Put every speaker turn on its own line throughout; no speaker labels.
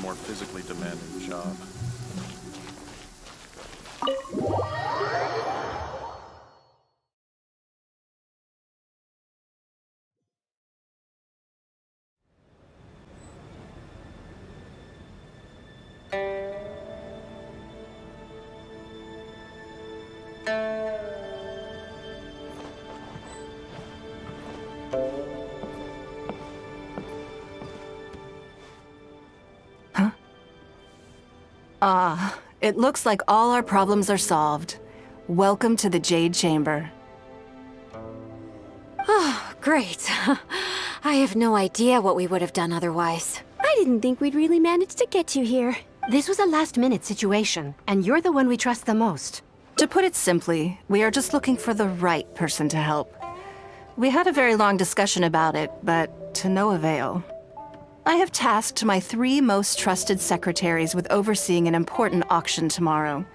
more physically demanding job.
It looks like all our problems are solved. Welcome to the Jade Chamber.
Oh, great. I have no idea what we would have done otherwise.
I didn't think we'd really manage to get you here.
This was a last-minute situation, and you're the one we trust the most.
To put it simply, we are just looking for the right person to help. We had a very long discussion about it, but to no avail. I have tasked my 3 most trusted secretaries with overseeing an important auction tomorrow.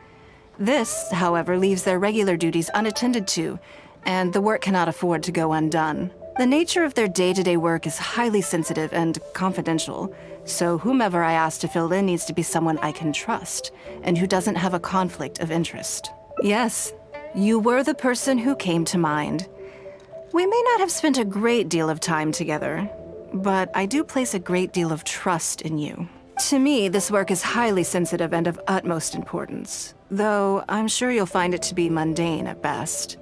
This, however, leaves their regular duties unattended to, and the work cannot afford to go undone. The nature of their day-to-day work is highly sensitive and confidential, so whomever I ask to fill in needs to be someone I can trust, and who doesn't have a conflict of interest. Yes, you were the person who came to mind. We may not have spent a great deal of time together, but I do place a great deal of trust in you. To me, this work is highly sensitive and of utmost importance, though I'm sure you'll find it to be mundane at best.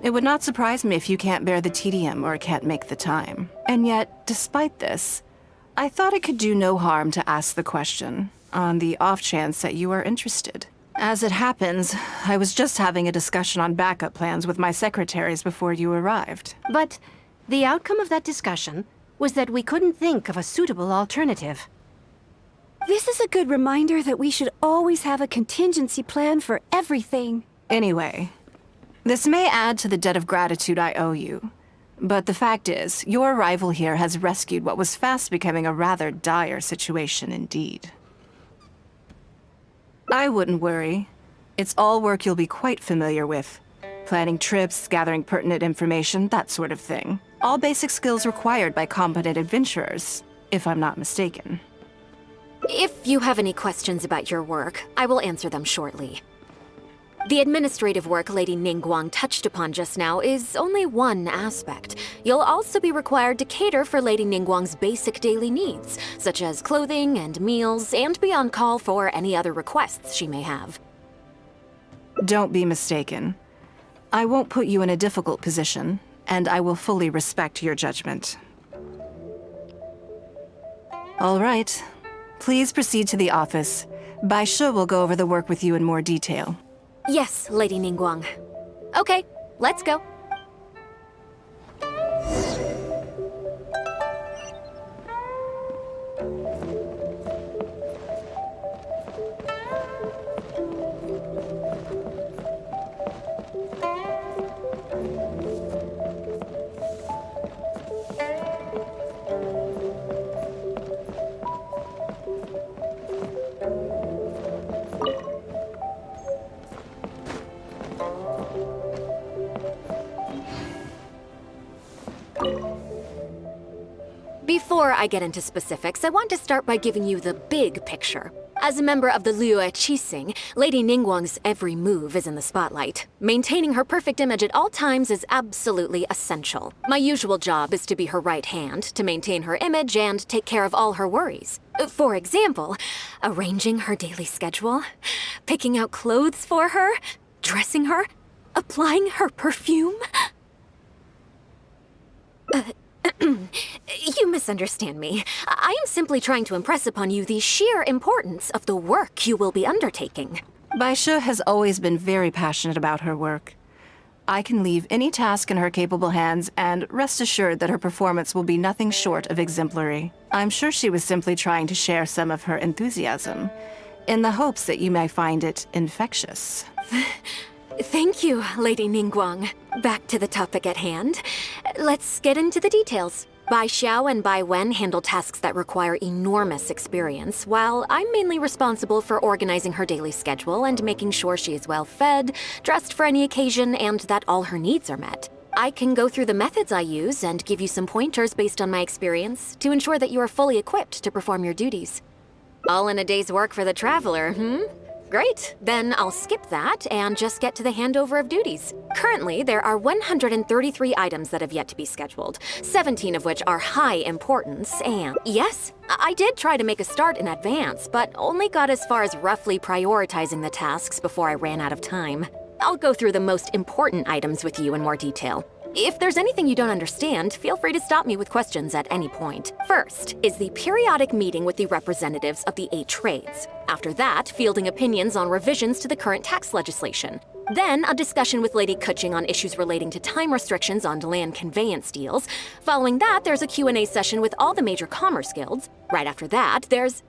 It would not surprise me if you can't bear the tedium or can't make the time. And yet, despite this, I thought it could do no harm to ask the question, on the off chance that you are interested. As it happens, I was just having a discussion on backup plans with my secretaries before you arrived.
But the outcome of that discussion was that we couldn't think of a suitable alternative.
This is a good reminder that we should always have a contingency plan for everything.
Anyway, this may add to the debt of gratitude I owe you, but the fact is, your arrival here has rescued what was fast becoming a rather dire situation indeed. I wouldn't worry. It's all work you'll be quite familiar with. Planning trips, gathering pertinent information, that sort of thing. All basic skills required by competent adventurers, if I'm not mistaken.
If you have any questions about your work, I will answer them shortly. The administrative work Lady Ningguang touched upon just now is only one aspect. You'll also be required to cater for Lady Ningguang's basic daily needs, such as clothing and meals, and be on call for any other requests she may have.
Don't be mistaken. I won't put you in a difficult position, and I will fully respect your judgment. All right. Please proceed to the office. Bai Shi will go over the work with you in more detail.
Yes, Lady Ningguang. Okay, let's go. Before I get into specifics, I want to start by giving you the big picture. As a member of the Liyue Qixing, Lady Ningguang's every move is in the spotlight. Maintaining her perfect image at all times is absolutely essential. My usual job is to be her right hand, to maintain her image and take care of all her worries. For example, arranging her daily schedule, picking out clothes for her, dressing her, applying her perfume. You misunderstand me. I am simply trying to impress upon you the sheer importance of the work you will be undertaking.
Bai Shi has always been very passionate about her work. I can leave any task in her capable hands, and rest assured that her performance will be nothing short of exemplary. I'm sure she was simply trying to share some of her enthusiasm, in the hopes that you may find it infectious.
Thank you, Lady Ningguang. Back to the topic at hand. Let's get into the details. Bai Xiao and Bai Wen handle tasks that require enormous experience, while I'm mainly responsible for organizing her daily schedule and making sure she is well fed, dressed for any occasion, and that all her needs are met. I can go through the methods I use and give you some pointers based on my experience to ensure that you are fully equipped to perform your duties. All in a day's work for the traveler, Great. Then I'll skip that and just get to the handover of duties. Currently, there are 133 items that have yet to be scheduled, 17 of which are high importance, and yes, I did try to make a start in advance, but only got as far as roughly prioritizing the tasks before I ran out of time. I'll go through the most important items with you in more detail. If there's anything you don't understand, feel free to stop me with questions at any point. First is the periodic meeting with the representatives of the 8 trades. After that, fielding opinions on revisions to the current tax legislation. Then, a discussion with Lady Kuching on issues relating to time restrictions on land conveyance deals. Following that, there's a Q&A session with all the major commerce guilds. Right after that, there's...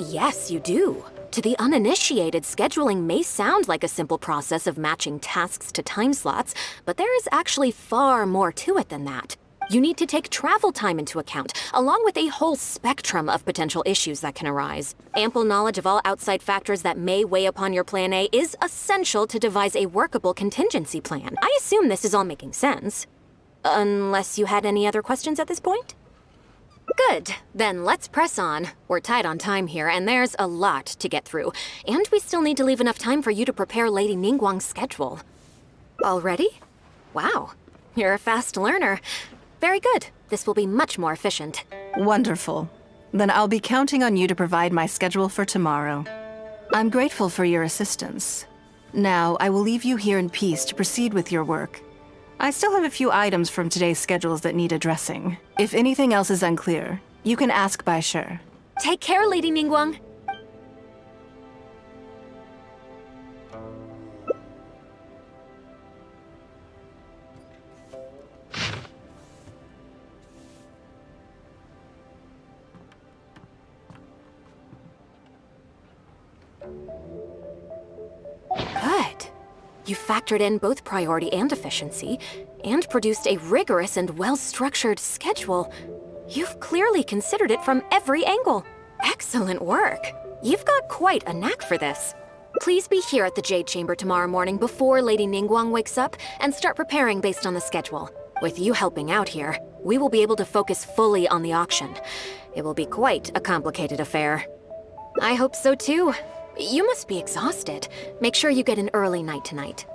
Yes, you do. To the uninitiated, scheduling may sound like a simple process of matching tasks to time slots, but there is actually far more to it than that. You need to take travel time into account, along with a whole spectrum of potential issues that can arise. Ample knowledge of all outside factors that may weigh upon your Plan A is essential to devise a workable contingency plan. I assume this is all making sense. Unless you had any other questions at this point? Good. Then let's press on. We're tight on time here, and there's a lot to get through. And we still need to leave enough time for you to prepare Lady Ningguang's schedule. Already? Wow. You're a fast learner. Very good. This will be much more efficient.
Wonderful. Then I'll be counting on you to provide my schedule for tomorrow. I'm grateful for your assistance. Now, I will leave you here in peace to proceed with your work. I still have a few items from today's schedules that need addressing. If anything else is unclear, you can ask Bai Shi.
Take care, Lady Ningguang. Good. You factored in both priority and efficiency, and produced a rigorous and well-structured schedule. You've clearly considered it from every angle. Excellent work. You've got quite a knack for this. Please be here at the Jade Chamber tomorrow morning before Lady Ningguang wakes up and start preparing based on the schedule. With you helping out here, we will be able to focus fully on the auction. It will be quite a complicated affair. I hope so too. You must be exhausted. Make sure you get an early night tonight.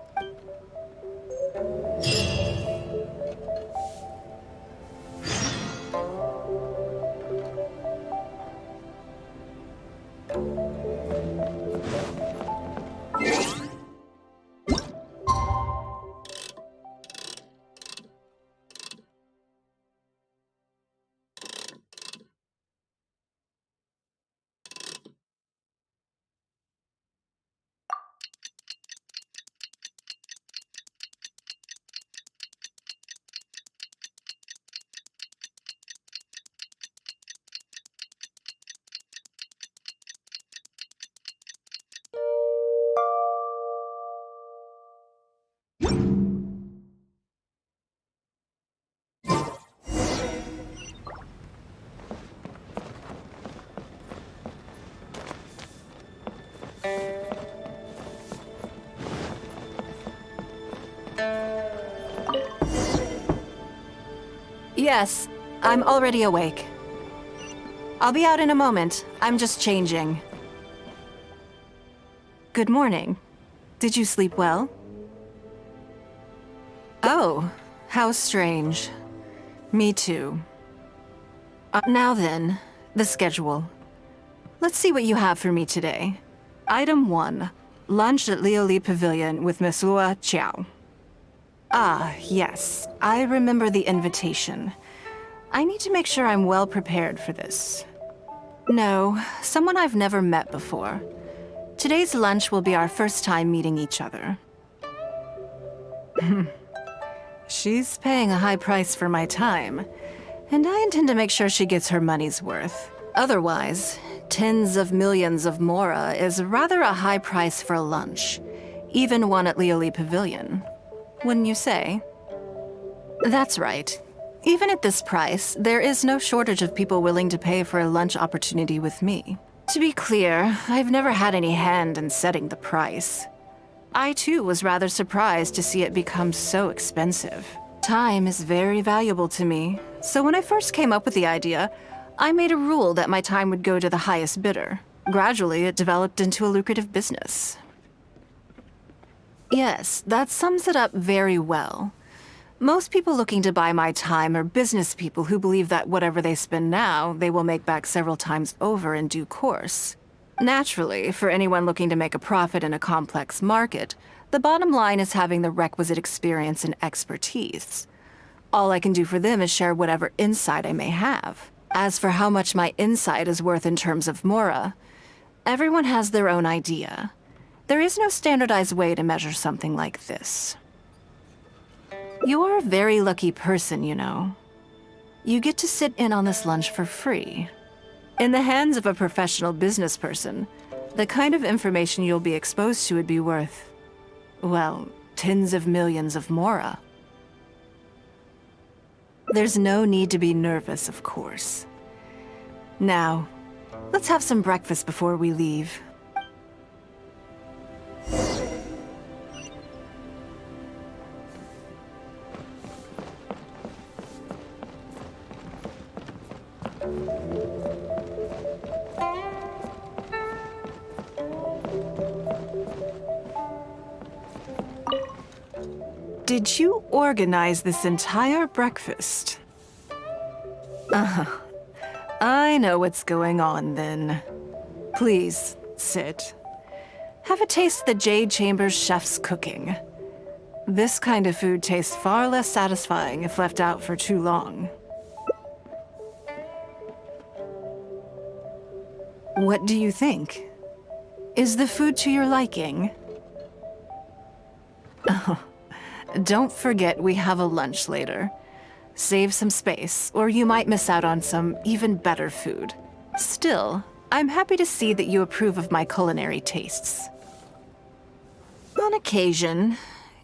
Yes, I'm already awake. I'll be out in a moment. I'm just changing. Good morning. Did you sleep well? Oh, how strange. Me too. Now then, the schedule. Let's see what you have for me today. Item 1. Lunch at Lioli Pavilion with Miss Lua Chiao. Ah, yes. I remember the invitation. I need to make sure I'm well prepared for this. No, someone I've never met before. Today's lunch will be our first time meeting each other. She's paying a high price for my time, and I intend to make sure she gets her money's worth. Otherwise, tens of millions of mora is rather a high price for a lunch, even one at Lioli Pavilion. Wouldn't you say? That's right. Even at this price, there is no shortage of people willing to pay for a lunch opportunity with me. To be clear, I've never had any hand in setting the price. I too was rather surprised to see it become so expensive. Time is very valuable to me, So when I first came up with the idea, I made a rule that my time would go to the highest bidder. Gradually, it developed into a lucrative business. Yes, that sums it up very well. Most people looking to buy my time are business people who believe that whatever they spend now, they will make back several times over in due course. Naturally, for anyone looking to make a profit in a complex market, the bottom line is having the requisite experience and expertise. All I can do for them is share whatever insight I may have. As for how much my insight is worth in terms of mora, everyone has their own idea. There is no standardized way to measure something like this. You are a very lucky person, you know. You get to sit in on this lunch for free. In the hands of a professional business person, the kind of information you'll be exposed to would be worth, well, tens of millions of mora. There's no need to be nervous, of course. Now, let's have some breakfast before we leave. Did you organize this entire breakfast? I know what's going on then. Please, sit. Have a taste of the Jade Chamber's chef's cooking. This kind of food tastes far less satisfying if left out for too long. What do you think? Is the food to your liking? Don't forget we have a lunch later. Save some space, or you might miss out on some even better food. Still, I'm happy to see that you approve of my culinary tastes. On occasion.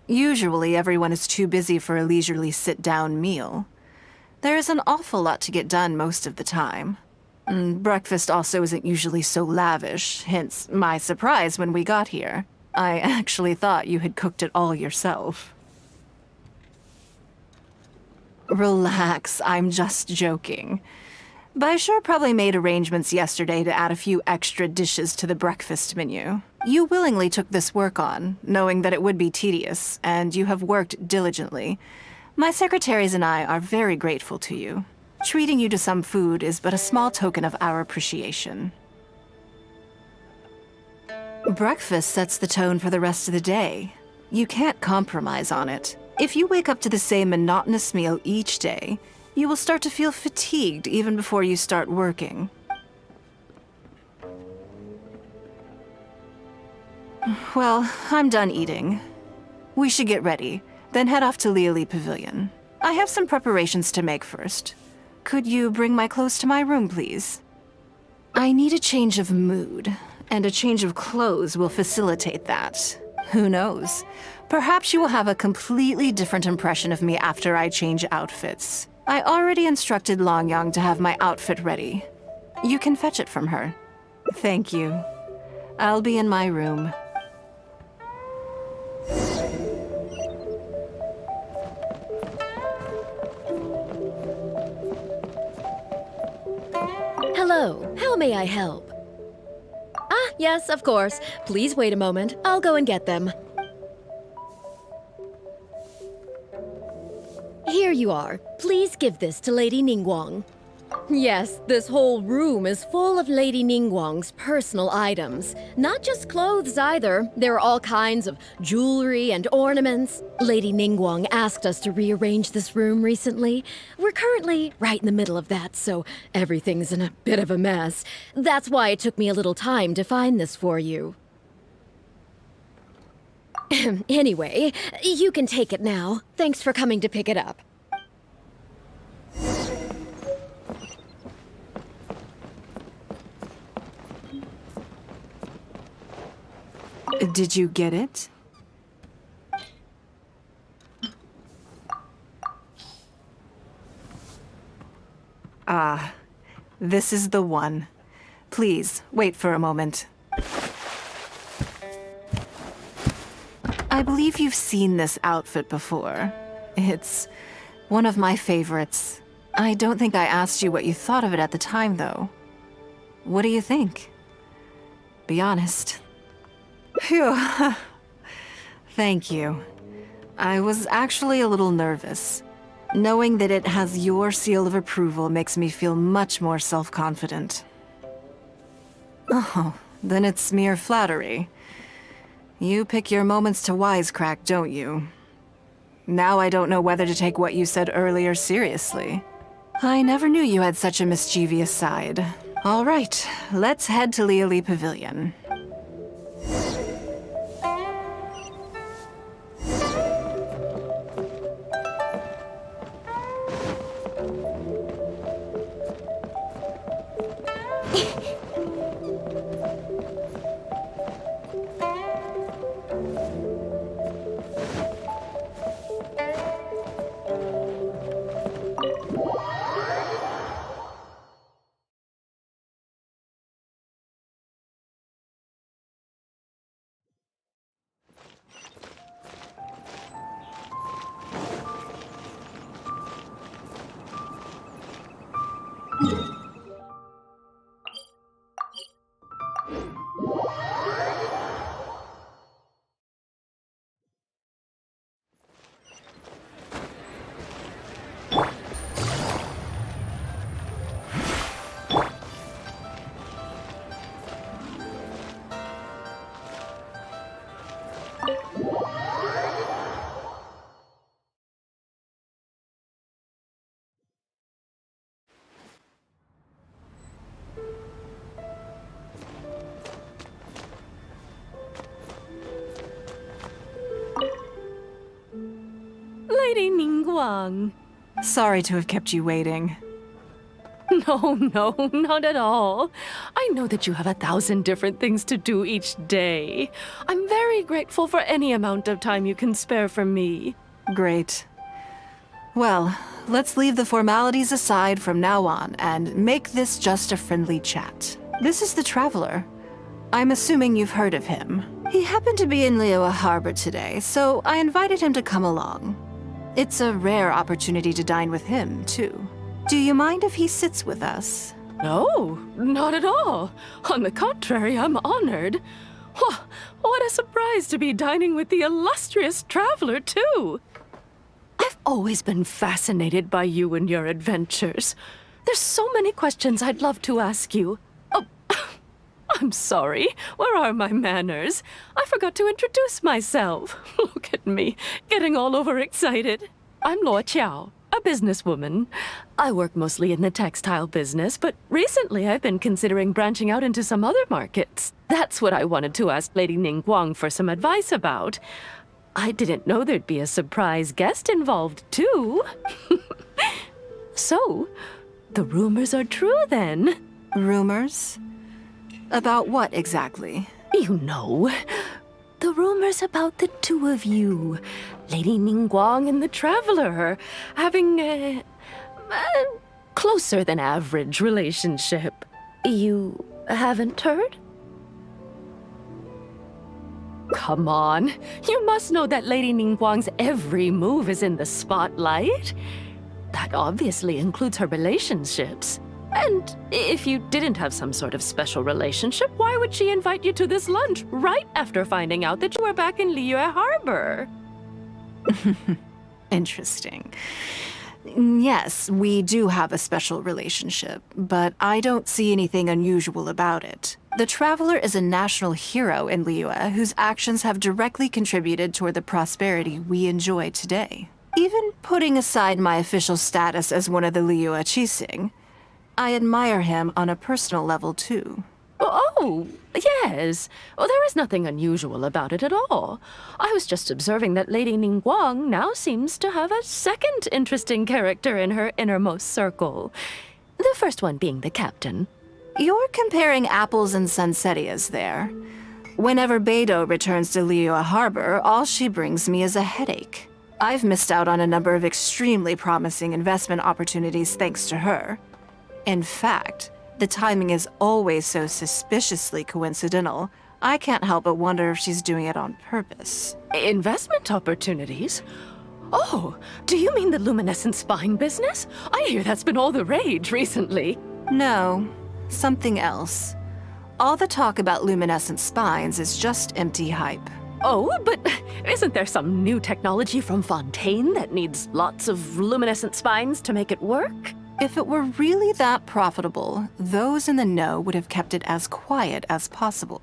Usually everyone is too busy for a leisurely sit-down meal. There is an awful lot to get done most of the time. Breakfast also isn't usually so lavish, hence my surprise when we got here. I actually thought you had cooked it all yourself. Relax, I'm just joking. Baishar probably made arrangements yesterday to add a few extra dishes to the breakfast menu. You willingly took this work on, knowing that it would be tedious, and you have worked diligently. My secretaries and I are very grateful to you. Treating you to some food is but a small token of our appreciation. Breakfast sets the tone for the rest of the day. You can't compromise on it. If you wake up to the same monotonous meal each day, you will start to feel fatigued even before you start working. Well, I'm done eating. We should get ready, then head off to Liali Pavilion. I have some preparations to make first. Could you bring my clothes to my room, please? I need a change of mood, and a change of clothes will facilitate that. Who knows? Perhaps you will have a completely different impression of me after I change outfits. I already instructed Longyang to have my outfit ready. You can fetch it from her. Thank you. I'll be in my room.
Hello, how may I help? Ah, yes, of course. Please wait a moment. I'll go and get them. Here you are. Please give this to Lady Ningguang. Yes, this whole room is full of Lady Ningguang's personal items. Not just clothes either. There are all kinds of jewelry and ornaments. Lady Ningguang asked us to rearrange this room recently. We're currently right in the middle of that, so everything's in a bit of a mess. That's why it took me a little time to find this for you. Anyway, you can take it now. Thanks for coming to pick it up.
Did you get it? Ah, this is the one. Please, wait for a moment. I believe you've seen this outfit before. It's one of my favorites. I don't think I asked you what you thought of it at the time, though. What do you think? Be honest. Phew. Thank you. I was actually a little nervous. Knowing that it has your seal of approval makes me feel much more self-confident. Oh, then it's mere flattery. You pick your moments to wisecrack, don't you? Now I don't know whether to take what you said earlier seriously. I never knew you had such a mischievous side. All right, let's head to Liali Pavilion.
Lady Ningguang.
Sorry to have kept you waiting.
No, not at all. I know that you have 1,000 different things to do each day. I'm very grateful for any amount of time you can spare from me.
Great. Well, let's leave the formalities aside from now on and make this just a friendly chat. This is the Traveler. I'm assuming you've heard of him. He happened to be in Liyue Harbor today, so I invited him to come along. It's a rare opportunity to dine with him, too. Do you mind if he sits with us?
No, not at all. On the contrary, I'm honored. What a surprise to be dining with the illustrious Traveler, too. I've always been fascinated by you and your adventures. There's so many questions I'd love to ask you. Oh, I'm sorry. Where are my manners? I forgot to introduce myself. Look at me, getting all overexcited. I'm Luo Qiao, a businesswoman. I work mostly in the textile business, but recently I've been considering branching out into some other markets. That's what I wanted to ask Lady Ningguang for some advice about. I didn't know there'd be a surprise guest involved, too. So, the rumors are true, then?
Rumors? About what exactly?
You know, the rumors about the two of you, Lady Ningguang and the Traveler, having a closer than average relationship. You haven't heard? Come on, you must know that Lady Ningguang's every move is in the spotlight. That obviously includes her relationships. And if you didn't have some sort of special relationship, why would she invite you to this lunch right after finding out that you were back in Liyue Harbor?
Interesting. Yes, we do have a special relationship, but I don't see anything unusual about it. The Traveler is a national hero in Liyue whose actions have directly contributed toward the prosperity we enjoy today. Even putting aside my official status as one of the Liyue Qixing, I admire him on a personal level, too.
Oh, yes. Well, there is nothing unusual about it at all. I was just observing that Lady Ningguang now seems to have a second interesting character in her innermost circle. The first one being the captain.
You're comparing apples and sunsettias there. Whenever Beidou returns to Liyue Harbor, all she brings me is a headache. I've missed out on a number of extremely promising investment opportunities thanks to her. In fact, the timing is always so suspiciously coincidental, I can't help but wonder if she's doing it on purpose.
Investment opportunities? Oh, do you mean the luminescent spine business? I hear that's been all the rage recently.
No, something else. All the talk about luminescent spines is just empty hype.
Oh, but isn't there some new technology from Fontaine that needs lots of luminescent spines to make it work?
If it were really that profitable, those in the know would have kept it as quiet as possible.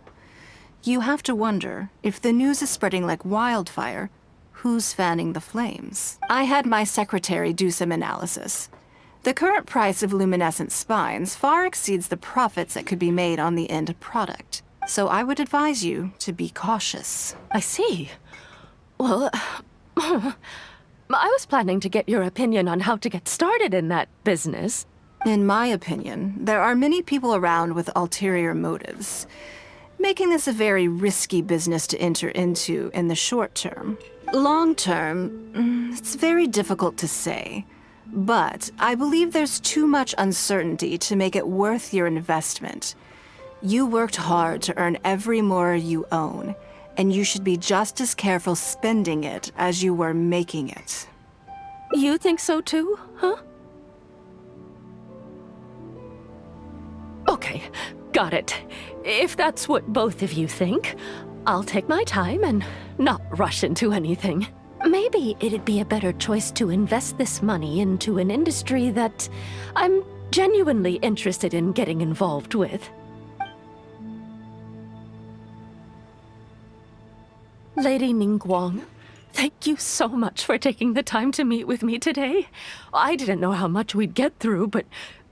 You have to wonder, if the news is spreading like wildfire, who's fanning the flames? I had my secretary do some analysis. The current price of luminescent spines far exceeds the profits that could be made on the end product. So I would advise you to be cautious.
I see. Well, I was planning to get your opinion on how to get started in that business.
In my opinion, there are many people around with ulterior motives, making this a very risky business to enter into in the short term. Long term, it's very difficult to say, but I believe there's too much uncertainty to make it worth your investment. You worked hard to earn every more you own, and you should be just as careful spending it as you were making it.
You think so too, huh? Okay, got it. If that's what both of you think, I'll take my time and not rush into anything. Maybe it'd be a better choice to invest this money into an industry that I'm genuinely interested in getting involved with. Lady Ningguang, thank you so much for taking the time to meet with me today. I didn't know how much we'd get through, but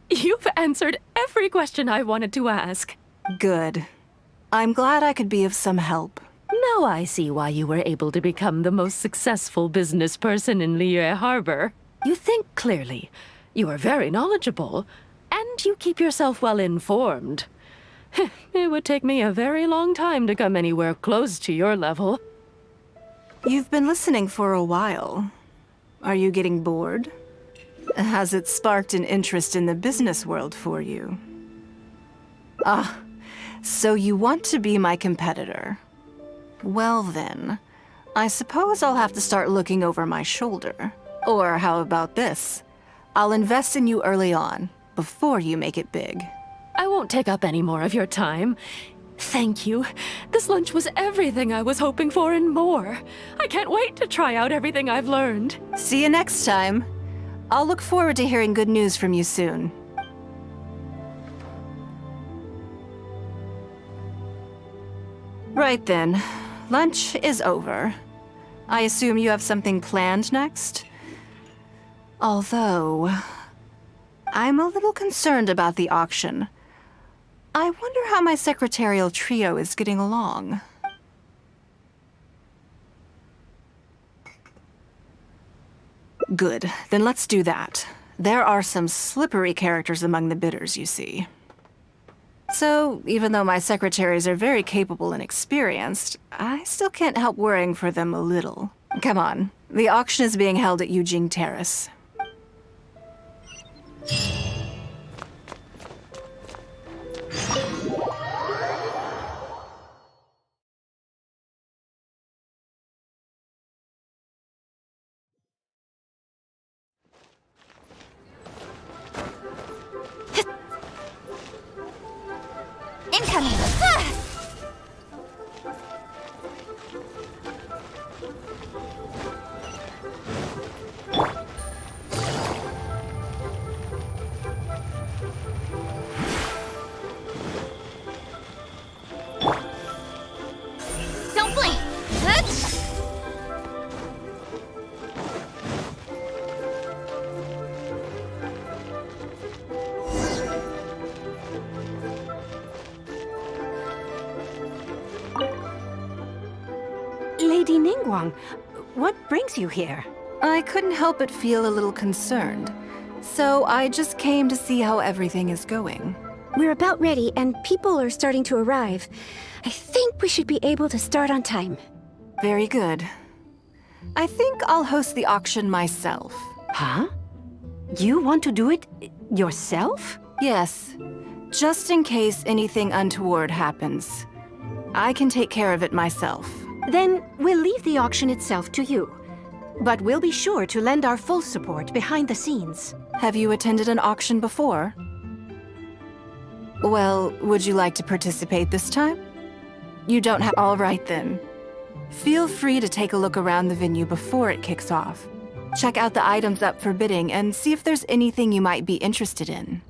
you've answered every question I wanted to ask.
Good. I'm glad I could be of some help.
Now I see why you were able to become the most successful business person in Liyue Harbor. You think clearly, you are very knowledgeable, and you keep yourself well informed. It would take me a very long time to come anywhere close to your level.
You've been listening for a while. Are you getting bored? Has it sparked an interest in the business world for you? Ah, so you want to be my competitor. Well then, I suppose I'll have to start looking over my shoulder. Or how about this? I'll invest in you early on, before you make it big.
I won't take up any more of your time. Thank you. This lunch was everything I was hoping for and more. I can't wait to try out everything I've learned.
See you next time. I'll look forward to hearing good news from you soon. Right then. Lunch is over. I assume you have something planned next? Although, I'm a little concerned about the auction. I wonder how my secretarial trio is getting along. Good, then let's do that. There are some slippery characters among the bidders, you see. So, even though my secretaries are very capable and experienced, I still can't help worrying for them a little. Come on, the auction is being held at Yujing Terrace.
Incoming! Don't blink!
Lady Ningguang, what brings you here?
I couldn't help but feel a little concerned, so I just came to see how everything is going.
We're about ready, and people are starting to arrive. I think we should be able to start on time.
Very good. I think I'll host the auction myself.
Huh? You want to do it yourself?
Yes, just in case anything untoward happens. I can take care of it myself.
Then we'll leave the auction itself to you. But we'll be sure to lend our full support behind the scenes.
Have you attended an auction before? Well, would you like to participate this time? You don't have... All right then. Feel free to take a look around the venue before it kicks off. Check out the items up for bidding and see if there's anything you might be interested in.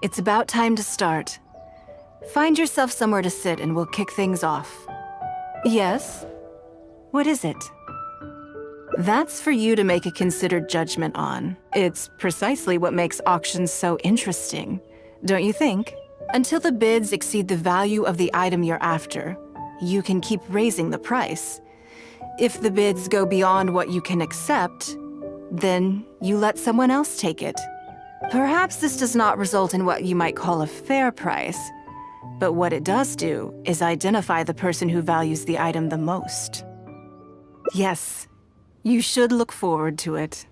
It's about time to start. Find yourself somewhere to sit and we'll kick things off. Yes? What is it? That's for you to make a considered judgment on. It's precisely what makes auctions so interesting, don't you think? Until the bids exceed the value of the item you're after, you can keep raising the price. If the bids go beyond what you can accept, then you let someone else take it. Perhaps this does not result in what you might call a fair price, but what it does do is identify the person who values the item the most. Yes, you should look forward to it.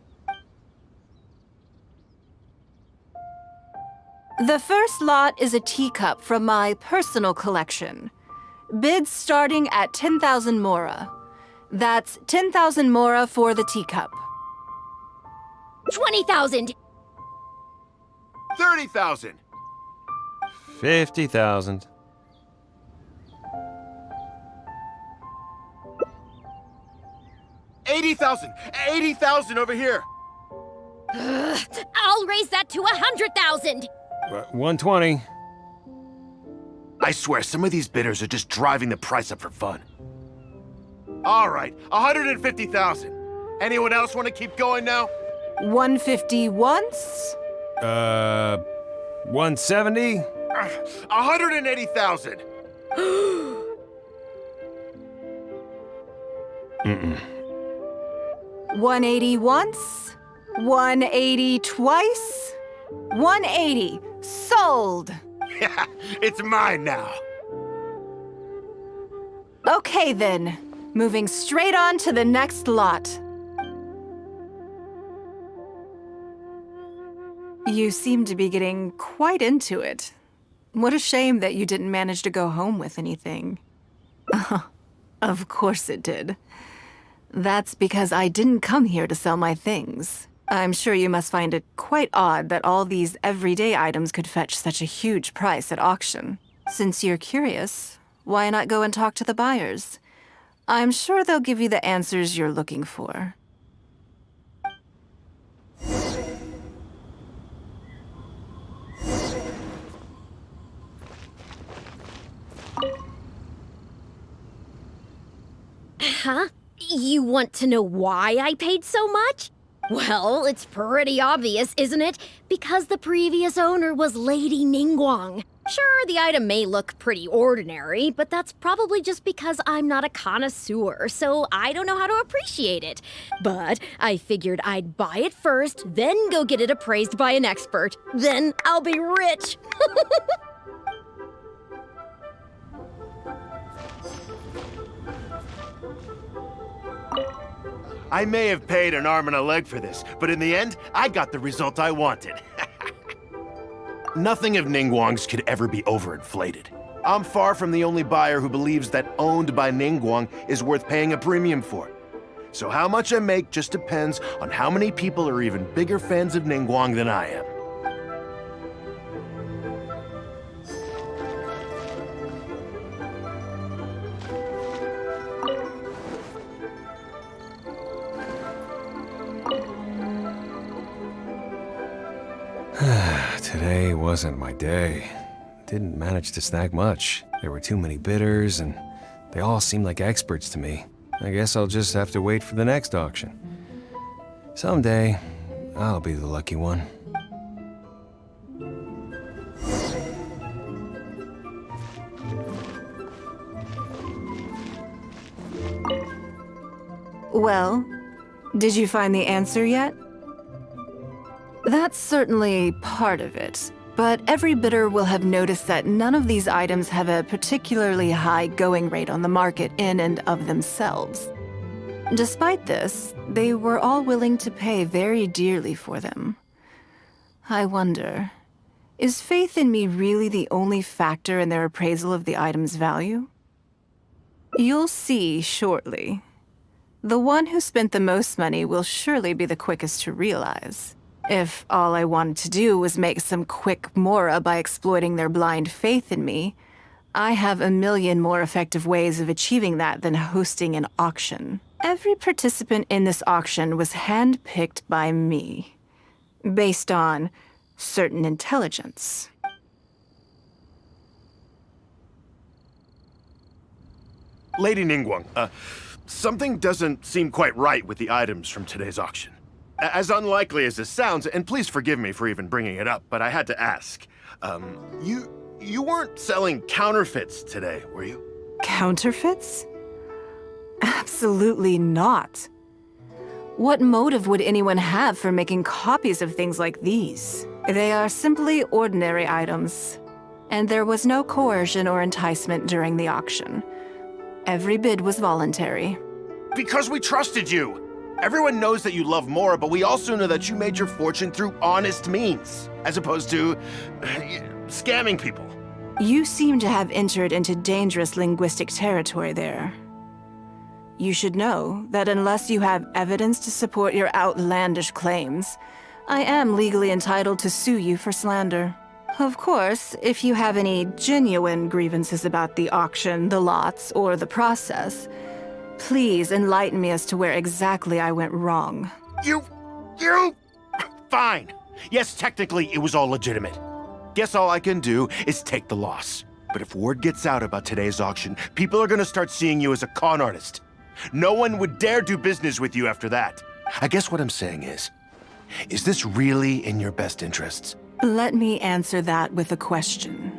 The first lot is a teacup from my personal collection. Bids starting at 10,000 mora. That's 10,000 mora for the teacup.
20,000!
30,000!
50,000.
80,000! 80,000 over here!
I'll raise that to 100,000!
120.
I swear, some of these bidders are just driving the price up for fun. All right, 150,000. Anyone else want to keep going now?
150 once?
170?
180,000.
180 once? 180 twice? 180. Sold!
Yeah, it's mine now.
Okay then. Moving straight on to the next lot. You seem to be getting quite into it. What a shame that you didn't manage to go home with anything. Of course it did. That's because I didn't come here to sell my things. I'm sure you must find it quite odd that all these everyday items could fetch such a huge price at auction. Since you're curious, why not go and talk to the buyers? I'm sure they'll give you the answers you're looking for.
Huh? You want to know why I paid so much? Well, it's pretty obvious, isn't it? Because the previous owner was Lady Ningguang. Sure, the item may look pretty ordinary, but that's probably just because I'm not a connoisseur, so I don't know how to appreciate it. But I figured I'd buy it first, then go get it appraised by an expert. Then I'll be rich.
I may have paid an arm and a leg for this, but in the end, I got the result I wanted. Nothing of Ningguang's could ever be overinflated. I'm far from the only buyer who believes that owned by Ningguang is worth paying a premium for. So how much I make just depends on how many people are even bigger fans of Ningguang than I am.
Today wasn't my day. Didn't manage to snag much. There were too many bidders, and they all seemed like experts to me. I guess I'll just have to wait for the next auction. Someday, I'll be the lucky one.
Well, did you find the answer yet? That's certainly part of it, but every bidder will have noticed that none of these items have a particularly high going rate on the market in and of themselves. Despite this, they were all willing to pay very dearly for them. I wonder, is faith in me really the only factor in their appraisal of the item's value? You'll see shortly. The one who spent the most money will surely be the quickest to realize. If all I wanted to do was make some quick mora by exploiting their blind faith in me, I have a million more effective ways of achieving that than hosting an auction. Every participant in this auction was handpicked by me, based on certain intelligence.
Lady Ningguang, something doesn't seem quite right with the items from today's auction. As unlikely as this sounds, and please forgive me for even bringing it up, but I had to ask. You weren't selling counterfeits today, were you?
Counterfeits? Absolutely not. What motive would anyone have for making copies of things like these? They are simply ordinary items, and there was no coercion or enticement during the auction. Every bid was voluntary.
Because we trusted you! Everyone knows that you love Mora, but we also know that you made your fortune through honest means, as opposed to scamming people.
You seem to have entered into dangerous linguistic territory there. You should know that unless you have evidence to support your outlandish claims, I am legally entitled to sue you for slander. Of course, if you have any genuine grievances about the auction, the lots, or the process, please enlighten me as to where exactly I went wrong.
You... Fine. Yes, technically, it was all legitimate. Guess all I can do is take the loss. But if word gets out about today's auction, people are gonna start seeing you as a con artist. No one would dare do business with you after that. I guess what I'm saying is this really in your best interests?
Let me answer that with a question.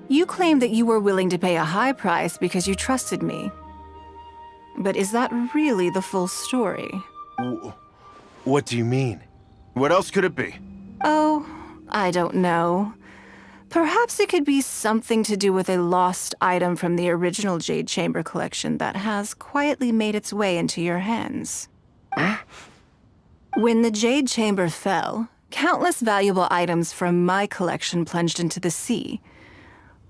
You claim that you were willing to pay a high price because you trusted me. But is that really the full story?
What do you mean? What else could it be?
Oh, I don't know. Perhaps it could be something to do with a lost item from the original Jade Chamber collection that has quietly made its way into your hands. When the Jade Chamber fell, countless valuable items from my collection plunged into the sea.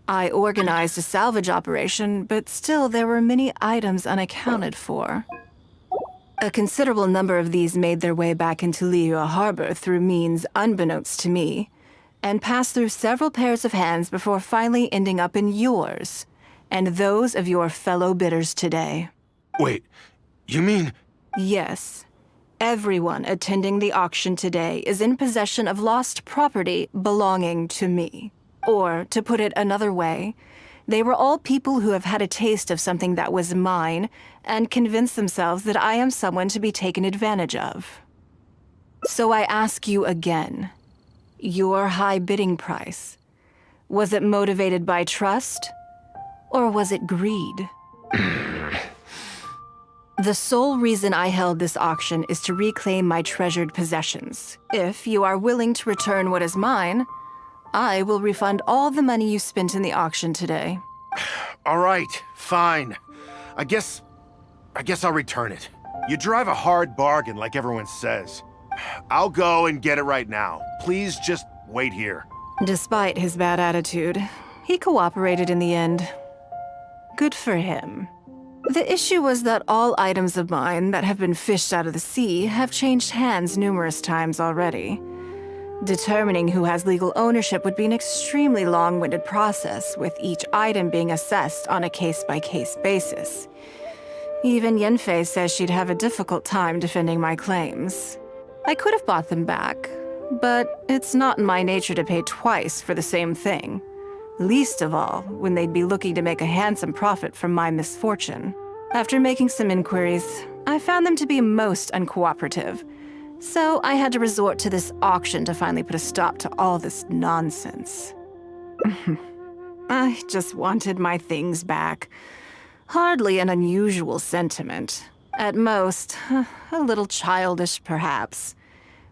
I organized a salvage operation, but still there were many items unaccounted for. A considerable number of these made their way back into Liyue Harbor through means unbeknownst to me, and passed through several pairs of hands before finally ending up in yours, and those of your fellow bidders today.
Wait, you mean...
Yes. Everyone attending the auction today is in possession of lost property belonging to me. Or, to put it another way, they were all people who have had a taste of something that was mine and convinced themselves that I am someone to be taken advantage of. So I ask you again, your high bidding price, was it motivated by trust, or was it greed? The sole reason I held this auction is to reclaim my treasured possessions. If you are willing to return what is mine, I will refund all the money you spent in the auction today.
All right, fine. I guess I'll return it. You drive a hard bargain like everyone says. I'll go and get it right now. Please just wait here.
Despite his bad attitude, he cooperated in the end. Good for him. The issue was that all items of mine that have been fished out of the sea have changed hands numerous times already. Determining who has legal ownership would be an extremely long-winded process, with each item being assessed on a case-by-case basis. Even Yenfei says she'd have a difficult time defending my claims. I could have bought them back, but it's not in my nature to pay twice for the same thing. Least of all, when they'd be looking to make a handsome profit from my misfortune. After making some inquiries, I found them to be most uncooperative. So I had to resort to this auction to finally put a stop to all this nonsense. I just wanted my things back. Hardly an unusual sentiment. At most, a little childish perhaps.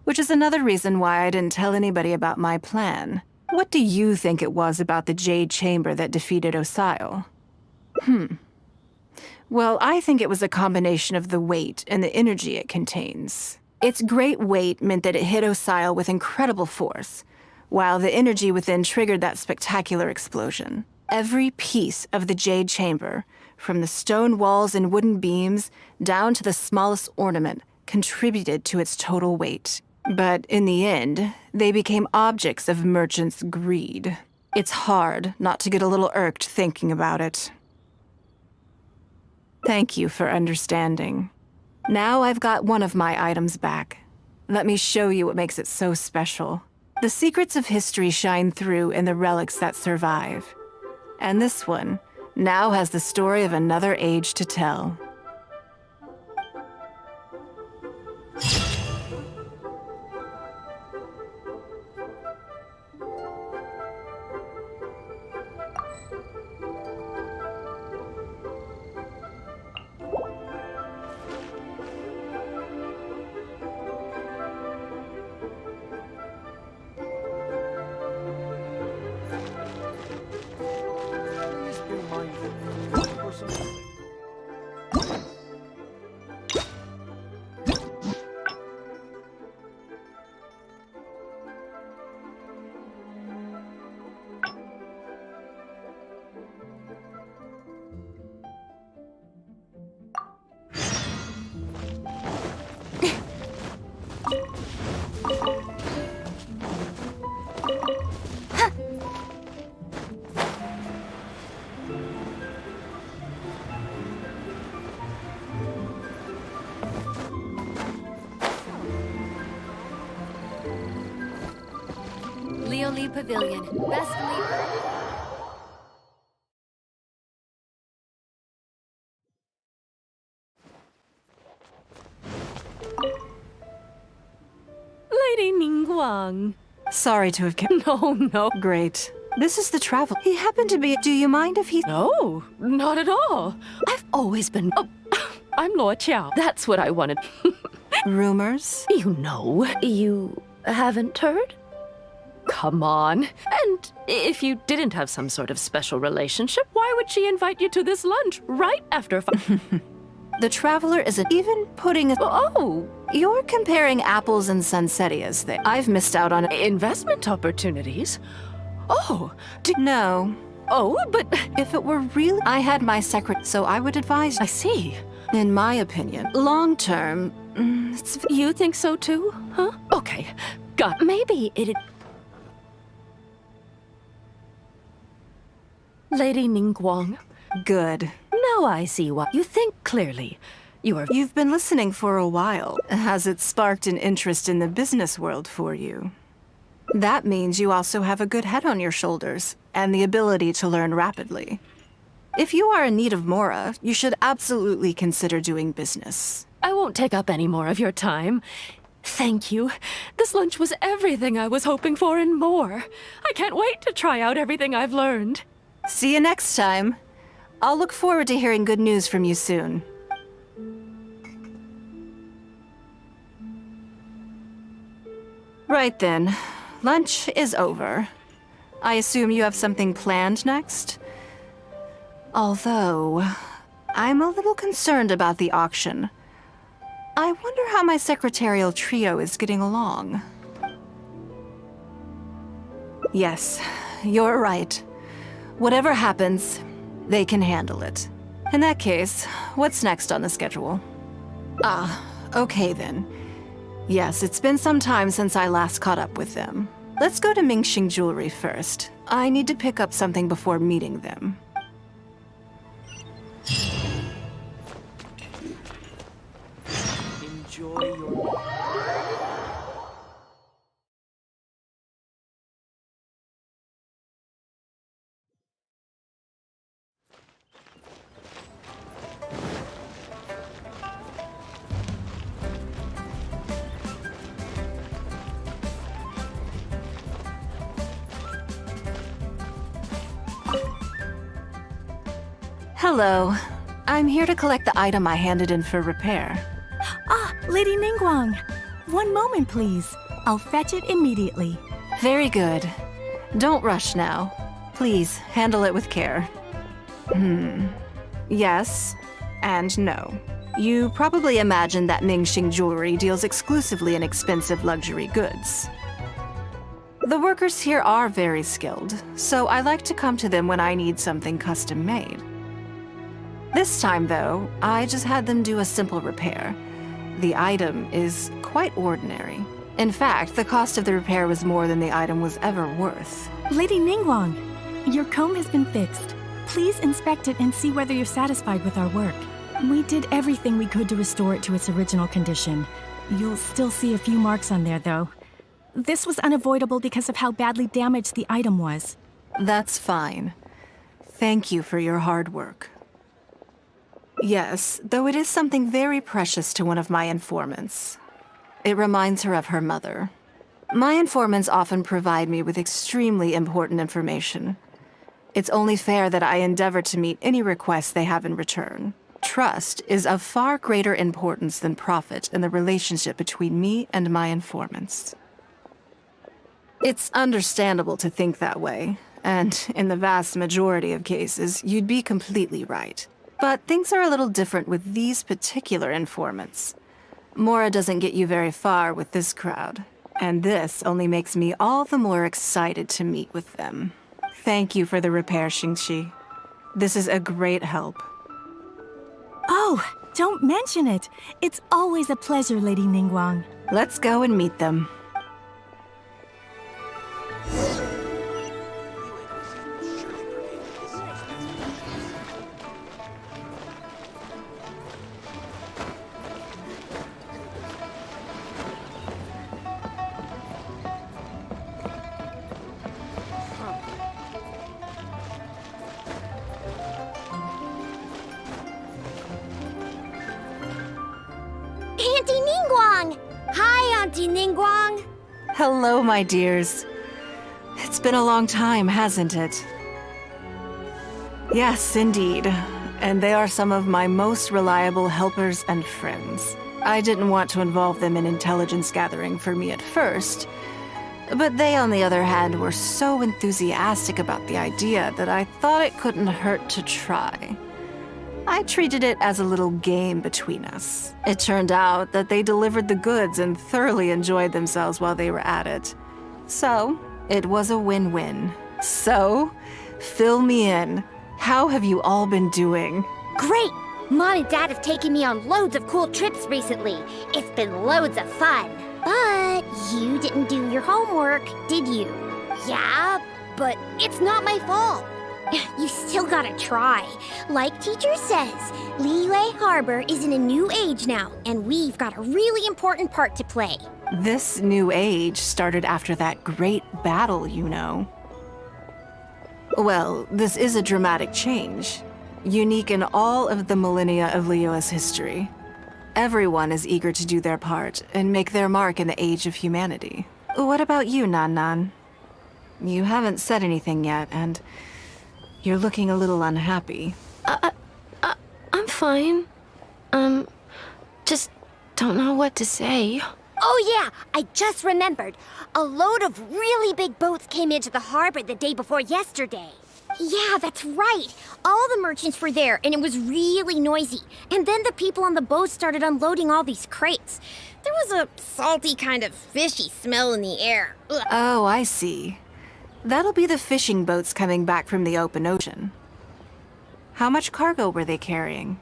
Which is another reason why I didn't tell anybody about my plan. What do you think it was about the Jade Chamber that defeated Osile? Well, I think it was a combination of the weight and the energy it contains. Its great weight meant that it hit Osile with incredible force, while the energy within triggered that spectacular explosion. Every piece of the Jade Chamber, from the stone walls and wooden beams down to the smallest ornament, contributed to its total weight. But in the end, they became objects of merchants' greed. It's hard not to get a little irked thinking about it. Thank you for understanding. Now I've got one of my items back. Let me show you what makes it so special. The secrets of history shine through in the relics that survive. And this one now has the story of another age to tell.
Leolie Pavilion. Best leader.
Lady Ningguang.
Sorry to have kept...
No.
Great. This is the travel. He happened to be... Do you mind if he...
No, not at all. I've always been... Oh, I'm Luo Qiao. That's what I wanted.
Rumors?
You know. You haven't heard? Come on. And if you didn't have some sort of special relationship, why would she invite you to this lunch right after...
The Traveler isn't even putting a...
Oh,
You're comparing apples and sunsettias there. I've missed out on...
investment opportunities? Oh,
No.
oh, but...
If it were really... I had my secret, so I would advise...
I see.
In my opinion, long term, it's...
You think so too, huh? Okay, maybe it... Lady Ningguang,
Good.
now I see why you think clearly.
You've been listening for a while. Has it sparked an interest in the business world for you? That means you also have a good head on your shoulders, and the ability to learn rapidly. If you are in need of Mora, you should absolutely consider doing business.
I won't take up any more of your time. Thank you. This lunch was everything I was hoping for and more. I can't wait to try out everything I've learned.
See you next time. I'll look forward to hearing good news from you soon. Right then. Lunch is over. I assume you have something planned next? Although, I'm a little concerned about the auction. I wonder how my secretarial trio is getting along. Yes, you're right. Whatever happens, they can handle it. In that case, what's next on the schedule? Okay then. Yes, it's been some time since I last caught up with them. Let's go to Mingxing Jewelry first. I need to pick up something before meeting them.
Enjoy your...
Hello. I'm here to collect the item I handed in for repair.
Ah, Lady Ningguang. One moment, please. I'll fetch it immediately.
Very good. Don't rush now. Please, handle it with care. Yes and no. You probably imagine that Mingxing Jewelry deals exclusively in expensive luxury goods. The workers here are very skilled, so I like to come to them when I need something custom-made. This time, though, I just had them do a simple repair. The item is quite ordinary. In fact, the cost of the repair was more than the item was ever worth.
Lady Ningguang, your comb has been fixed. Please inspect it and see whether you're satisfied with our work. We did everything we could to restore it to its original condition. You'll still see a few marks on there, though. This was unavoidable because of how badly damaged the item was.
That's fine. Thank you for your hard work. Yes, though it is something very precious to one of my informants. It reminds her of her mother. My informants often provide me with extremely important information. It's only fair that I endeavor to meet any requests they have in return. Trust is of far greater importance than profit in the relationship between me and my informants. It's understandable to think that way, and in the vast majority of cases, you'd be completely right. But things are a little different with these particular informants. Mora doesn't get you very far with this crowd, and this only makes me all the more excited to meet with them. Thank you for the repair, Xingqi. This is a great help.
Oh, don't mention it. It's always a pleasure, Lady Ningguang.
Let's go and meet them.
Auntie Ningguang! Hi, Auntie Ningguang!
Hello, my dears. It's been a long time, hasn't it? Yes, indeed. And they are some of my most reliable helpers and friends. I didn't want to involve them in intelligence gathering for me at first, but they, on the other hand, were so enthusiastic about the idea that I thought it couldn't hurt to try. I treated it as a little game between us. It turned out that they delivered the goods and thoroughly enjoyed themselves while they were at it. So, it was a win-win. So, fill me in. How have you all been doing?
Great! Mom and Dad have taken me on loads of cool trips recently. It's been loads of fun. But you didn't do your homework, did you? Yeah, but it's not my fault. You still gotta try. Like teacher says, Liyue Harbor is in a new age now, and we've got a really important part to play.
This new age started after that great battle, you know. Well, this is a dramatic change, unique in all of the millennia of Liyue's history. Everyone is eager to do their part and make their mark in the age of humanity. What about you, Nan Nan? You haven't said anything yet, and you're looking a little unhappy.
I'm fine. Just don't know what to say.
Oh yeah, I just remembered. A load of really big boats came into the harbor the day before yesterday. Yeah, that's right. All the merchants were there, and it was really noisy. And then the people on the boat started unloading all these crates. There was a salty kind of fishy smell in the air. Ugh.
Oh, I see. That'll be the fishing boats coming back from the open ocean. How much cargo were they carrying?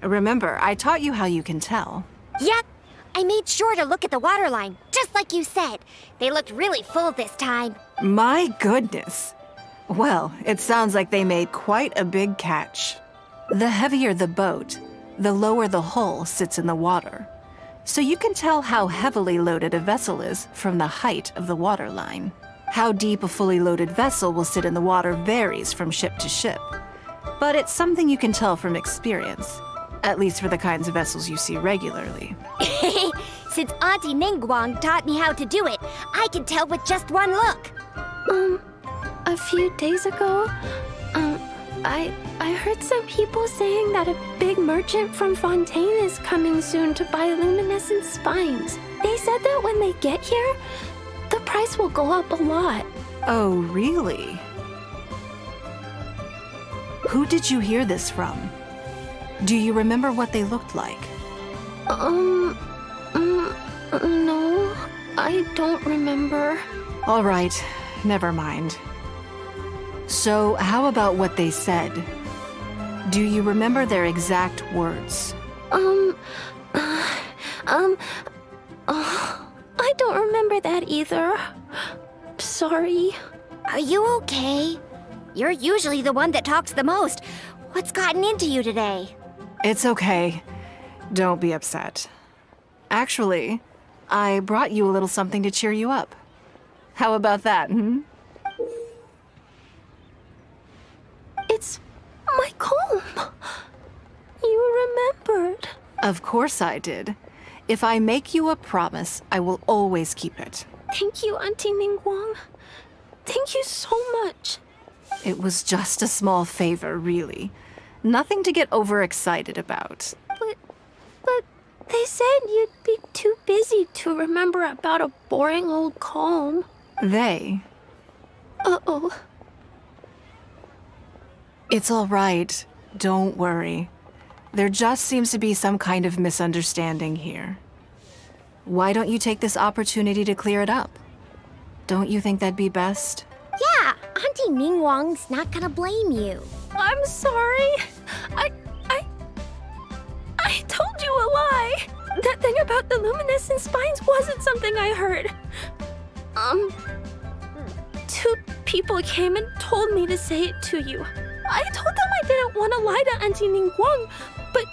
Remember, I taught you how you can tell.
Yep. I made sure to look at the waterline, just like you said. They looked really full this time.
My goodness. Well, it sounds like they made quite a big catch. The heavier the boat, the lower the hull sits in the water. So you can tell how heavily loaded a vessel is from the height of the waterline. How deep a fully loaded vessel will sit in the water varies from ship to ship. But it's something you can tell from experience, at least for the kinds of vessels you see regularly.
Since Auntie Ningguang taught me how to do it, I can tell with just one look.
A few days ago, I heard some people saying that a big merchant from Fontaine is coming soon to buy luminescent spines. They said that when they get here, the price will go up a lot.
Oh, really? Who did you hear this from? Do you remember what they looked like?
No, I don't remember.
All right, never mind. So, how about what they said? Do you remember their exact words?
I don't remember that either. Sorry.
Are you okay? You're usually the one that talks the most. What's gotten into you today?
It's okay. Don't be upset. Actually, I brought you a little something to cheer you up. How about that, hmm?
It's my comb. You remembered.
Of course I did. If I make you a promise, I will always keep it.
Thank you, Auntie Ningguang. Thank you so much.
It was just a small favor, really. Nothing to get overexcited about.
But they said you'd be too busy to remember about a boring old comb.
They?
Uh-oh.
It's all right. Don't worry. There just seems to be some kind of misunderstanding here. Why don't you take this opportunity to clear it up? Don't you think that'd be best?
Yeah, Auntie Ningguang's not gonna blame you.
I'm sorry. I told you a lie. That thing about the luminescent spines wasn't something I heard. Two people came and told me to say it to you. I told them I didn't want to lie to Auntie Ningguang, but,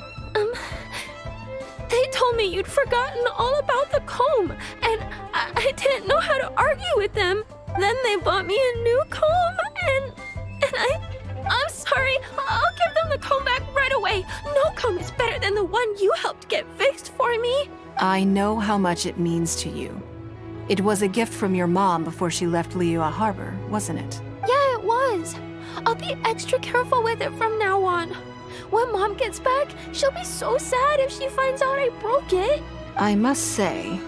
they told me you'd forgotten all about the comb, and I didn't know how to argue with them. Then they bought me a new comb, and I'm sorry. I'll give them the comb back right away. No comb is better than the one you helped get fixed for me.
I know how much it means to you. It was a gift from your mom before she left Liyue Harbor, wasn't it?
Yeah, it was. I'll be extra careful with it from now on. When Mom gets back, she'll be so sad if she finds out I broke it.
I must say,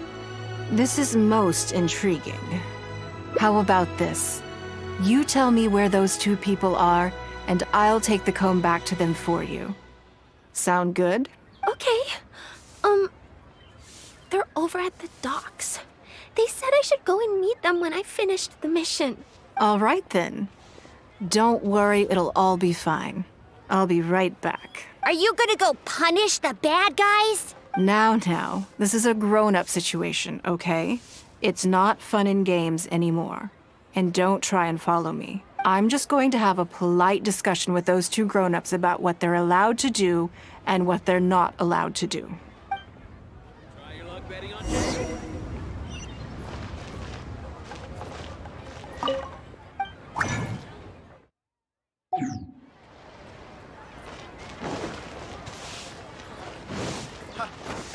this is most intriguing. How about this? You tell me where those two people are, and I'll take the comb back to them for you. Sound good?
Okay. They're over at the docks. They said I should go and meet them when I finished the mission.
All right then. Don't worry, it'll all be fine. I'll be right back.
Are you gonna go punish the bad guys?
Now, this is a grown-up situation, okay? It's not fun and games anymore. And don't try and follow me. I'm just going to have a polite discussion with those two grown-ups about what they're allowed to do and what they're not allowed to do.
Try your luck betting on Jay.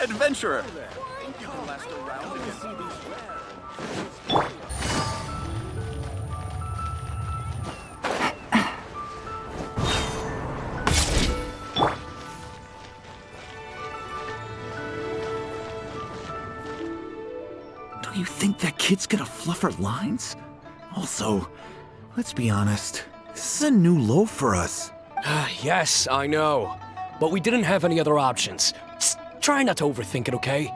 Adventurer! You can last around again.
Do you think that kid's gonna fluff her lines? Also, let's be honest, this is a new low for us.
Yes, I know. But we didn't have any other options. Just try not to overthink it, okay?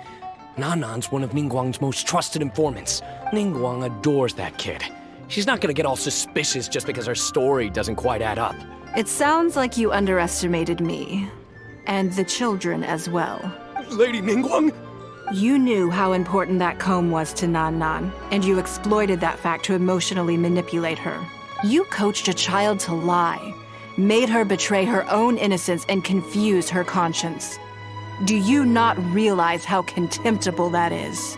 Nanan's one of Ningguang's most trusted informants. Ningguang adores that kid. She's not gonna get all suspicious just because her story doesn't quite add up.
It sounds like you underestimated me. And the children as well.
Lady Ningguang?
You knew how important that comb was to Nan Nan, and you exploited that fact to emotionally manipulate her. You coached a child to lie, made her betray her own innocence and confuse her conscience. Do you not realize how contemptible that is?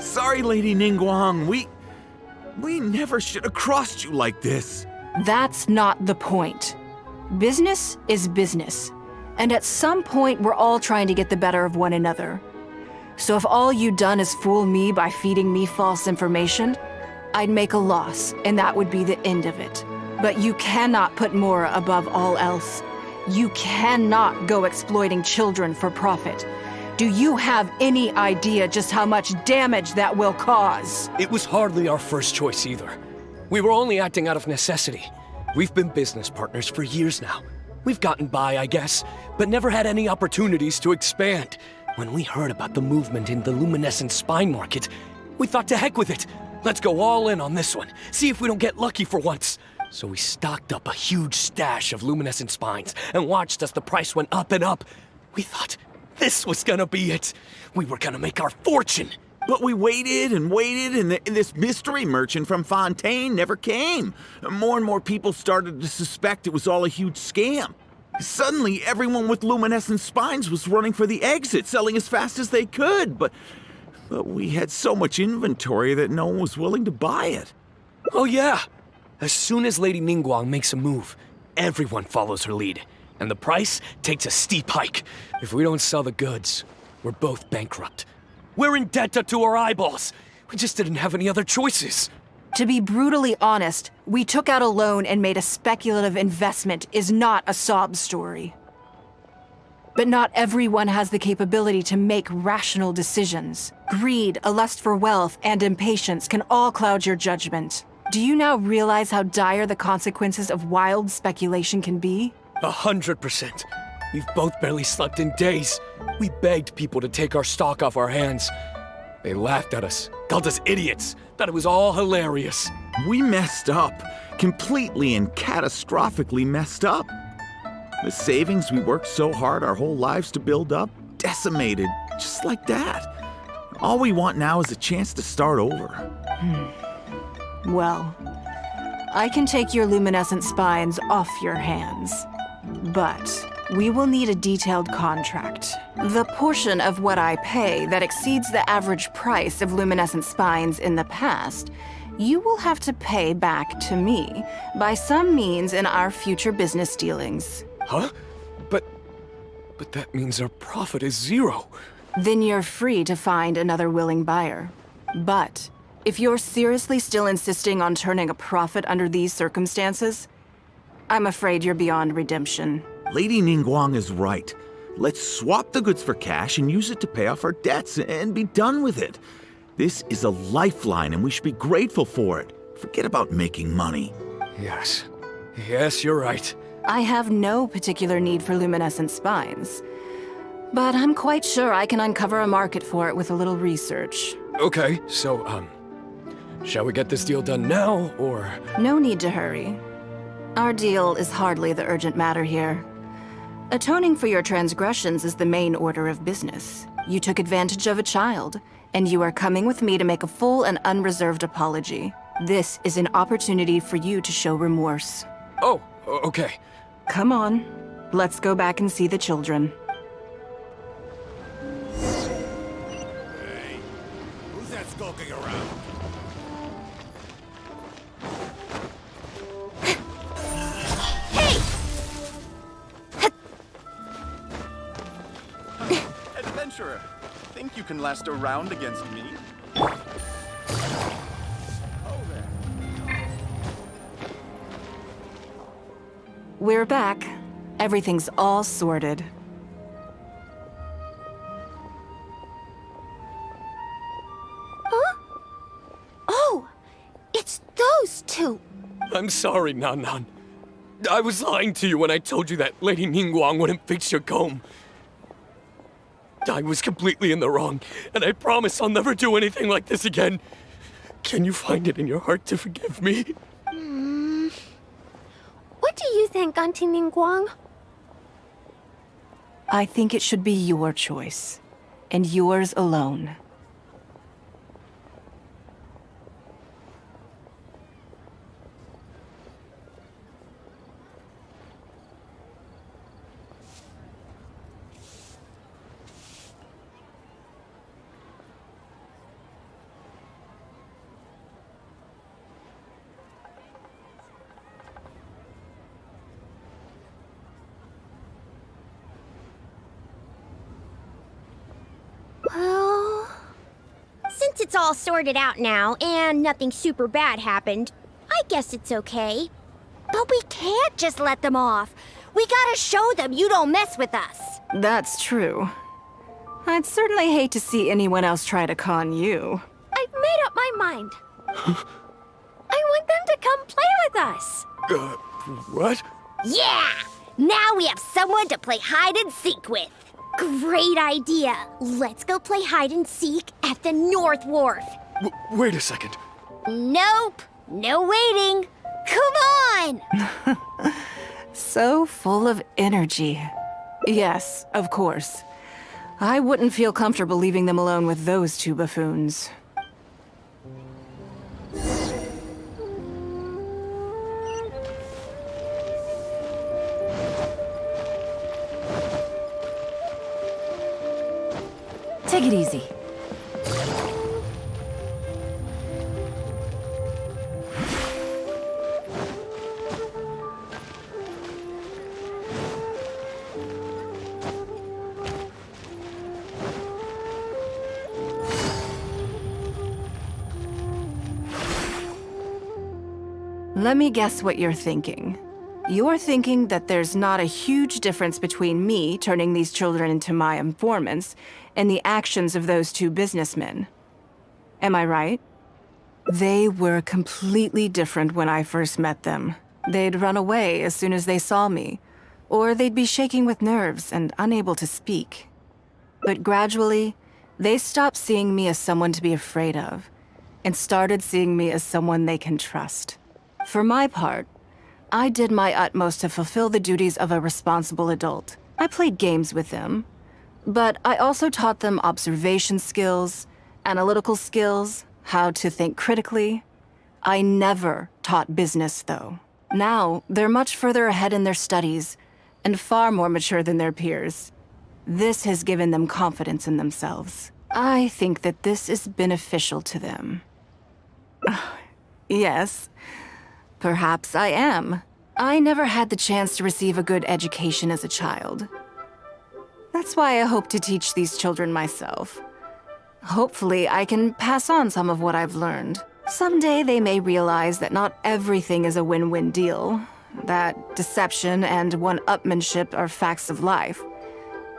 Sorry, Lady Ningguang. We never should have crossed you like this.
That's not the point. Business is business. And at some point, we're all trying to get the better of one another. So if all you've done is fool me by feeding me false information, I'd make a loss, and that would be the end of it. But you cannot put Mora above all else. You cannot go exploiting children for profit. Do you have any idea just how much damage that will cause?
It was hardly our first choice either. We were only acting out of necessity. We've been business partners for years now. We've gotten by, I guess, but never had any opportunities to expand. When we heard about the movement in the luminescent spine market, we thought to heck with it. Let's go all in on this one, see if we don't get lucky for once. So we stocked up a huge stash of luminescent spines and watched as the price went up and up. We thought this was gonna be it. We were gonna make our fortune.
But we waited and waited, and this mystery merchant from Fontaine never came. More and more people started to suspect it was all a huge scam. Suddenly, everyone with luminescent spines was running for the exit, selling as fast as they could, but we had so much inventory that no one was willing to buy it.
Oh yeah! As soon as Lady Ningguang makes a move, everyone follows her lead, and the price takes a steep hike. If we don't sell the goods, we're both bankrupt. We're in debt up to our eyeballs. We just didn't have any other choices.
To be brutally honest, we took out a loan and made a speculative investment is not a sob story. But not everyone has the capability to make rational decisions. Greed, a lust for wealth, and impatience can all cloud your judgment. Do you now realize how dire the consequences of wild speculation can be?
100%. We've both barely slept in days. We begged people to take our stock off our hands. They laughed at us, called us idiots, thought it was all hilarious.
We messed up. Completely and catastrophically messed up. The savings we worked so hard our whole lives to build up, decimated, just like that. All we want now is a chance to start over.
Well, I can take your luminescent spines off your hands, but we will need a detailed contract. The portion of what I pay that exceeds the average price of luminescent spines in the past, you will have to pay back to me by some means in our future business dealings.
Huh? But that means our profit is zero.
Then you're free to find another willing buyer. But if you're seriously still insisting on turning a profit under these circumstances, I'm afraid you're beyond redemption.
Lady Ningguang is right. Let's swap the goods for cash and use it to pay off our debts and be done with it. This is a lifeline and we should be grateful for it. Forget about making money.
Yes. Yes, you're right.
I have no particular need for luminescent spines, but I'm quite sure I can uncover a market for it with a little research.
Okay, so, shall we get this deal done now, or?
No need to hurry. Our deal is hardly the urgent matter here. Atoning for your transgressions is the main order of business. You took advantage of a child, and you are coming with me to make a full and unreserved apology. This is an opportunity for you to show remorse.
Oh, okay.
Come on, let's go back and see the children.
Hey, who's that skulking around?
Adventurer, think you can last a round against me?
We're back. Everything's all sorted.
Huh? Oh, it's those two.
I'm sorry, Nan Nan. I was lying to you when I told you that Lady Ningguang wouldn't fix your comb. I was completely in the wrong, and I promise I'll never do anything like this again. Can you find it in your heart to forgive me?
What do you think, Auntie Ningguang?
I think it should be your choice, and yours alone.
Well, since it's all sorted out now and nothing super bad happened, I guess it's okay. But we can't just let them off. We gotta show them you don't mess with us.
That's true. I'd certainly hate to see anyone else try to con you.
I've made up my mind. I want them to come play with us.
What?
Yeah! Now we have someone to play hide and seek with. Great idea. Let's go play hide and seek at the North Wharf.
Wait a second.
Nope. No waiting. Come on!
So full of energy. Yes, of course. I wouldn't feel comfortable leaving them alone with those two buffoons. Take it easy. Let me guess what you're thinking. You're thinking that there's not a huge difference between me turning these children into my informants and the actions of those two businessmen. Am I right? They were completely different when I first met them. They'd run away as soon as they saw me, or they'd be shaking with nerves and unable to speak. But gradually, they stopped seeing me as someone to be afraid of, and started seeing me as someone they can trust. For my part, I did my utmost to fulfill the duties of a responsible adult. I played games with them, but I also taught them observation skills, analytical skills, how to think critically. I never taught business, though. Now, they're much further ahead in their studies, and far more mature than their peers. This has given them confidence in themselves. I think that this is beneficial to them. Yes. Perhaps I am. I never had the chance to receive a good education as a child. That's why I hope to teach these children myself. Hopefully, I can pass on some of what I've learned. Someday they may realize that not everything is a win-win deal, that deception and one-upmanship are facts of life.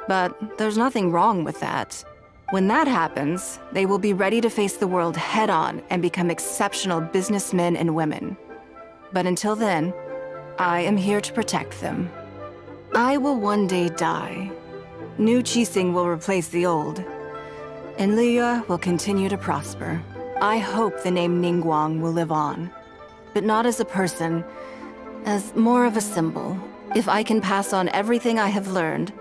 But there's nothing wrong with that. When that happens, they will be ready to face the world head-on and become exceptional businessmen and women. But until then, I am here to protect them. I will one day die. New Qixing will replace the old, and Liyue will continue to prosper. I hope the name Ningguang will live on, but not as a person, as more of a symbol. If I can pass on everything I have learned,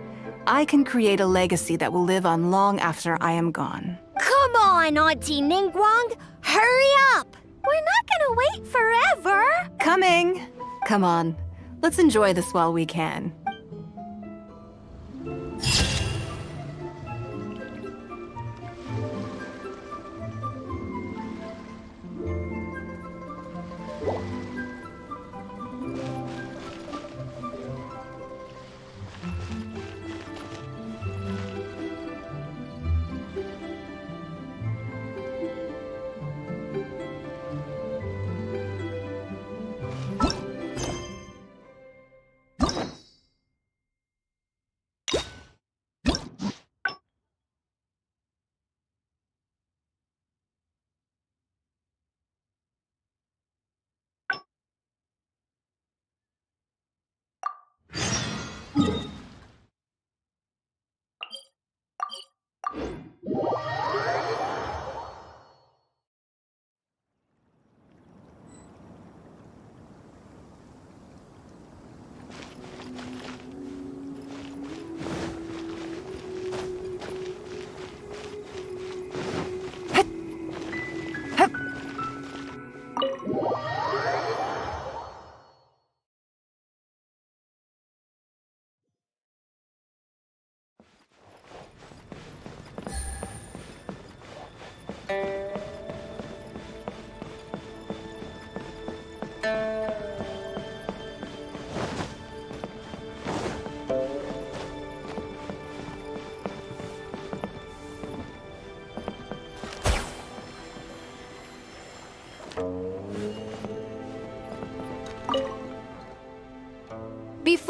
I can create a legacy that will live on long after I am gone.
Come on, Auntie Ningguang! Hurry up!
We're not gonna wait forever!
Coming! Come on, let's enjoy this while we can.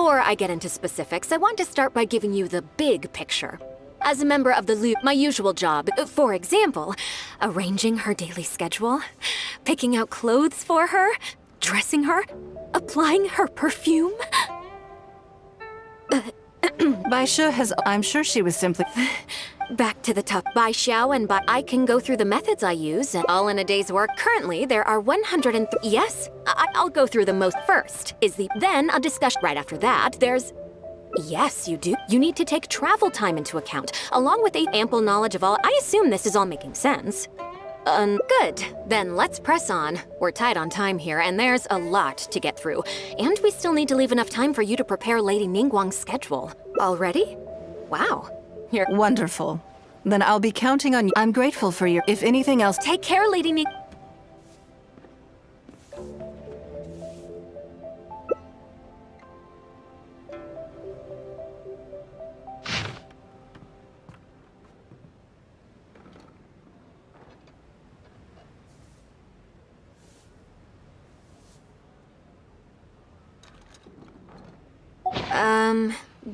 Before I get into specifics, I want to start by giving you the big picture. As a member of the my usual job, for example, arranging her daily schedule, picking out clothes for her, dressing her, applying her perfume.
Baisha has... I'm sure she was simply...
Back to the top. Bai Xiao and Bai... I can go through the methods I use, and all in a day's work. Currently, there are 103... Yes, I'll go through the most first. Then I'll discuss... Right after that, there's... Yes, you do. You need to take travel time into account, along with ample knowledge of all... I assume this is all making sense. Good. Then let's press on. We're tight on time here, and there's a lot to get through. And we still need to leave enough time for you to prepare Lady Ningguang's schedule. Already? Wow. You're...
Wonderful. Then I'll be counting on you. I'm grateful for your... If anything else...
Take care, Lady Ning...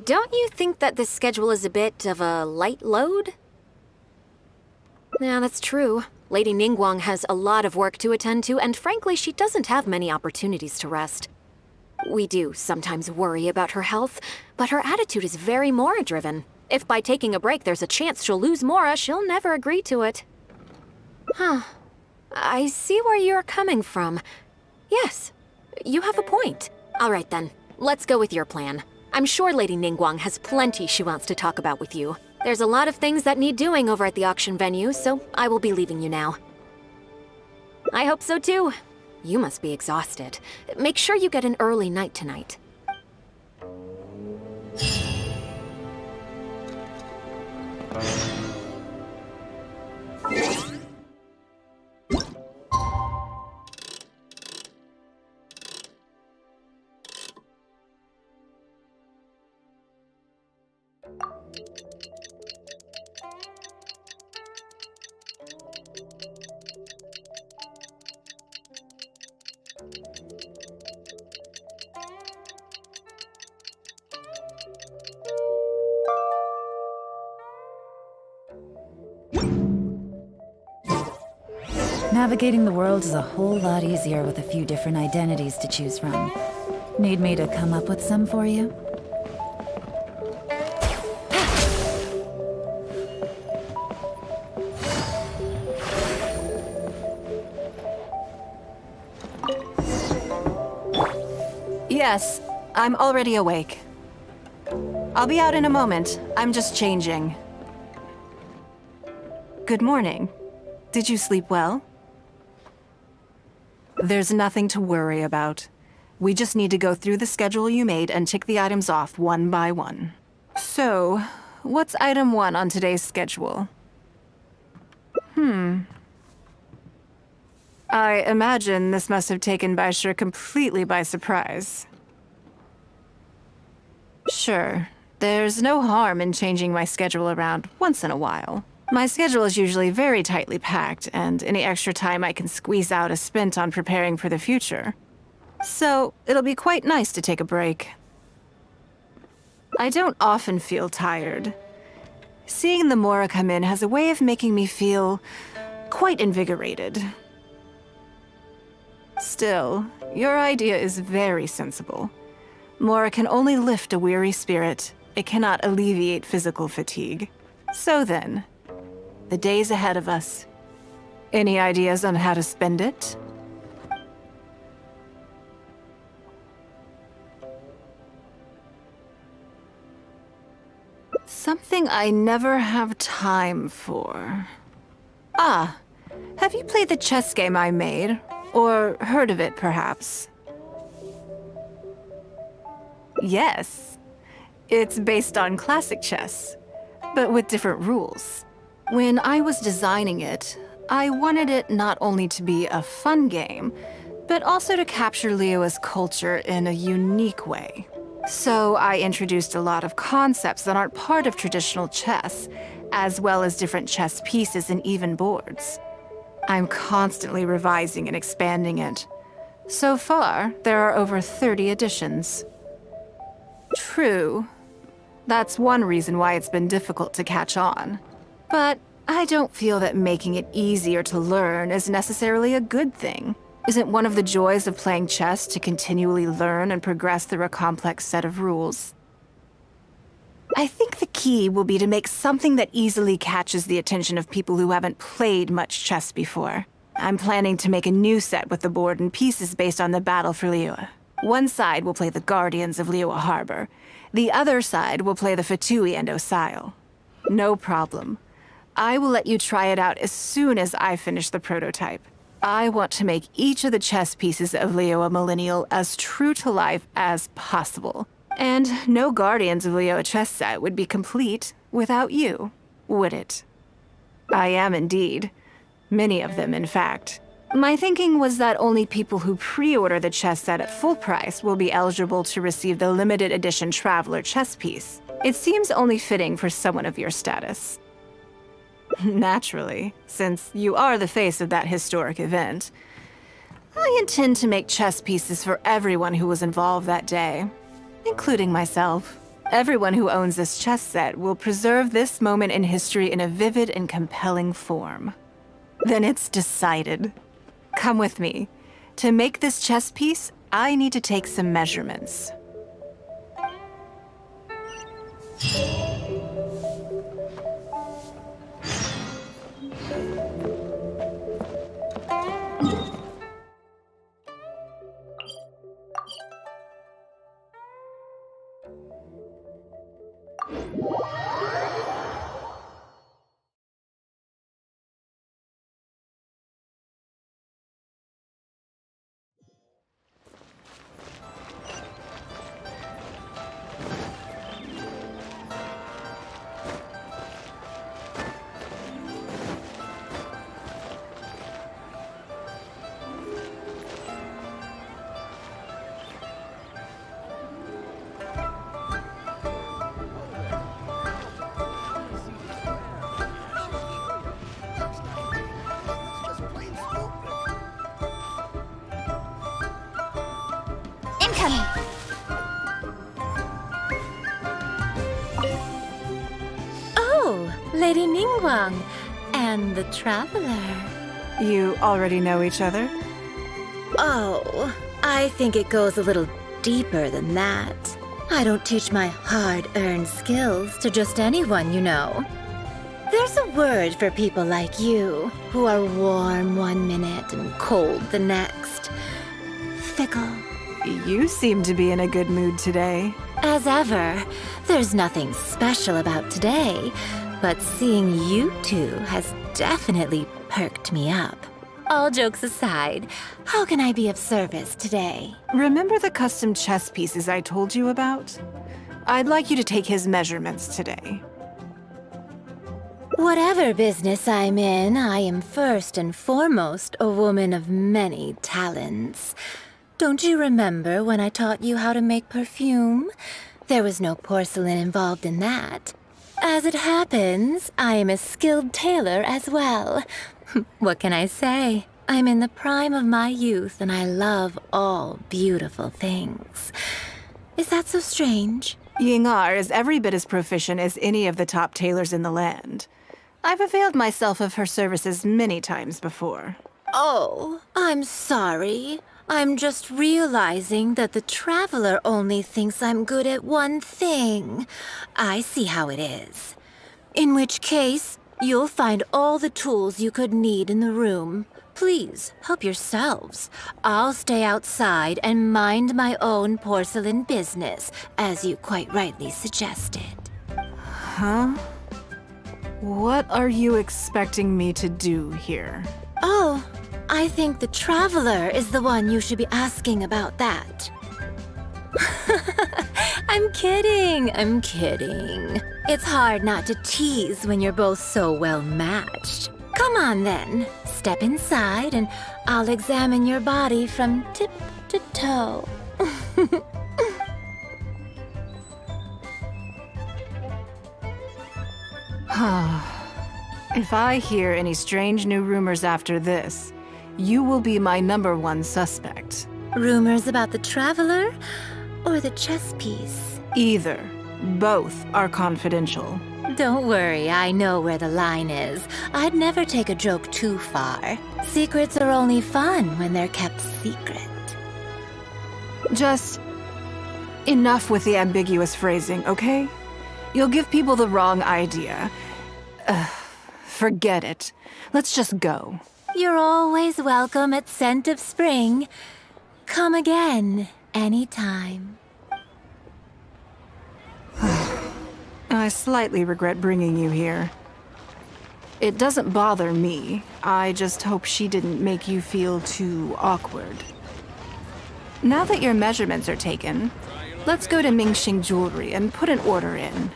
Don't you think that this schedule is a bit of a light load? Yeah, that's true. Lady Ningguang has a lot of work to attend to, and frankly, she doesn't have many opportunities to rest. We do sometimes worry about her health, but her attitude is very Mora-driven. If by taking a break there's a chance she'll lose Mora, she'll never agree to it. Huh. I see where you're coming from. Yes, you have a point. All right then, let's go with your plan. I'm sure Lady Ningguang has plenty she wants to talk about with you. There's a lot of things that need doing over at the auction venue, so I will be leaving you now. I hope so too. You must be exhausted. Make sure you get an early night tonight.
Navigating the world is a whole lot easier with a few different identities to choose from. Need me to come up with some for you?
Yes, I'm already awake. I'll be out in a moment. I'm just changing. Good morning. Did you sleep well? There's nothing to worry about. We just need to go through the schedule you made and tick the items off one by one. So, what's item 1 on today's schedule? I imagine this must have taken Baisha completely by surprise. Sure, there's no harm in changing my schedule around once in a while. My schedule is usually very tightly packed, and any extra time I can squeeze out is spent on preparing for the future. So, it'll be quite nice to take a break. I don't often feel tired. Seeing the Mora come in has a way of making me feel quite invigorated. Still, your idea is very sensible. Mora can only lift a weary spirit. It cannot alleviate physical fatigue. So then, the days ahead of us. Any ideas on how to spend it? Something I never have time for. Ah, have you played the chess game I made? Or heard of it, perhaps? Yes. It's based on classic chess, but with different rules. When I was designing it, I wanted it not only to be a fun game, but also to capture Liyue's culture in a unique way. So I introduced a lot of concepts that aren't part of traditional chess, as well as different chess pieces and even boards. I'm constantly revising and expanding it. So far, there are over 30 editions. True. That's one reason why it's been difficult to catch on. But I don't feel that making it easier to learn is necessarily a good thing. Isn't one of the joys of playing chess to continually learn and progress through a complex set of rules? I think the key will be to make something that easily catches the attention of people who haven't played much chess before. I'm planning to make a new set with the board and pieces based on the battle for Liyue. One side will play the Guardians of Liyue Harbor. The other side will play the Fatui and Osile. No problem. I will let you try it out as soon as I finish the prototype. I want to make each of the chess pieces of Liyue Millennial as true to life as possible. And no Guardians of Liyue chess set would be complete without you, would it? I am indeed. Many of them, in fact. My thinking was that only people who pre-order the chess set at full price will be eligible to receive the limited edition Traveler chess piece. It seems only fitting for someone of your status. Naturally, since you are the face of that historic event. I intend to make chess pieces for everyone who was involved that day, including myself. Everyone who owns this chess set will preserve this moment in history in a vivid and compelling form. Then it's decided. Come with me. To make this chess piece, I need to take some measurements.
Incoming!
Oh, Lady Ningguang and the Traveler.
You already know each other?
Oh, I think it goes a little deeper than that. I don't teach my hard-earned skills to just anyone, you know. There's a word for people like you, who are warm one minute and cold the next. Fickle.
You seem to be in a good mood today.
As ever, there's nothing special about today, but seeing you two has definitely perked me up. All jokes aside, how can I be of service today?
Remember the custom chess pieces I told you about? I'd like you to take his measurements today.
Whatever business I'm in, I am first and foremost a woman of many talents. Don't you remember when I taught you how to make perfume? There was no porcelain involved in that. As it happens, I am a skilled tailor as well. What can I say? I'm in the prime of my youth and I love all beautiful things. Is that so strange?
Yingar is every bit as proficient as any of the top tailors in the land. I've availed myself of her services many times before.
Oh, I'm sorry. I'm just realizing that the Traveler only thinks I'm good at one thing. I see how it is. In which case, you'll find all the tools you could need in the room. Please, help yourselves. I'll stay outside and mind my own porcelain business, as you quite rightly suggested.
Huh? What are you expecting me to do here?
Oh, I think the Traveler is the one you should be asking about that. I'm kidding. It's hard not to tease when you're both so well matched. Come on then, step inside and I'll examine your body from tip to toe.
If I hear any strange new rumors after this, you will be my #1 suspect.
Rumors about the Traveler or the chess piece?
Either. Both are confidential.
Don't worry, I know where the line is. I'd never take a joke too far. Secrets are only fun when they're kept secret.
Just enough with the ambiguous phrasing, okay? You'll give people the wrong idea. Forget it. Let's just go.
You're always welcome at Scent of Spring. Come again, anytime.
I slightly regret bringing you here. It doesn't bother me. I just hope she didn't make you feel too awkward. Now that your measurements are taken, let's go to Mingxing Jewelry and put an order in.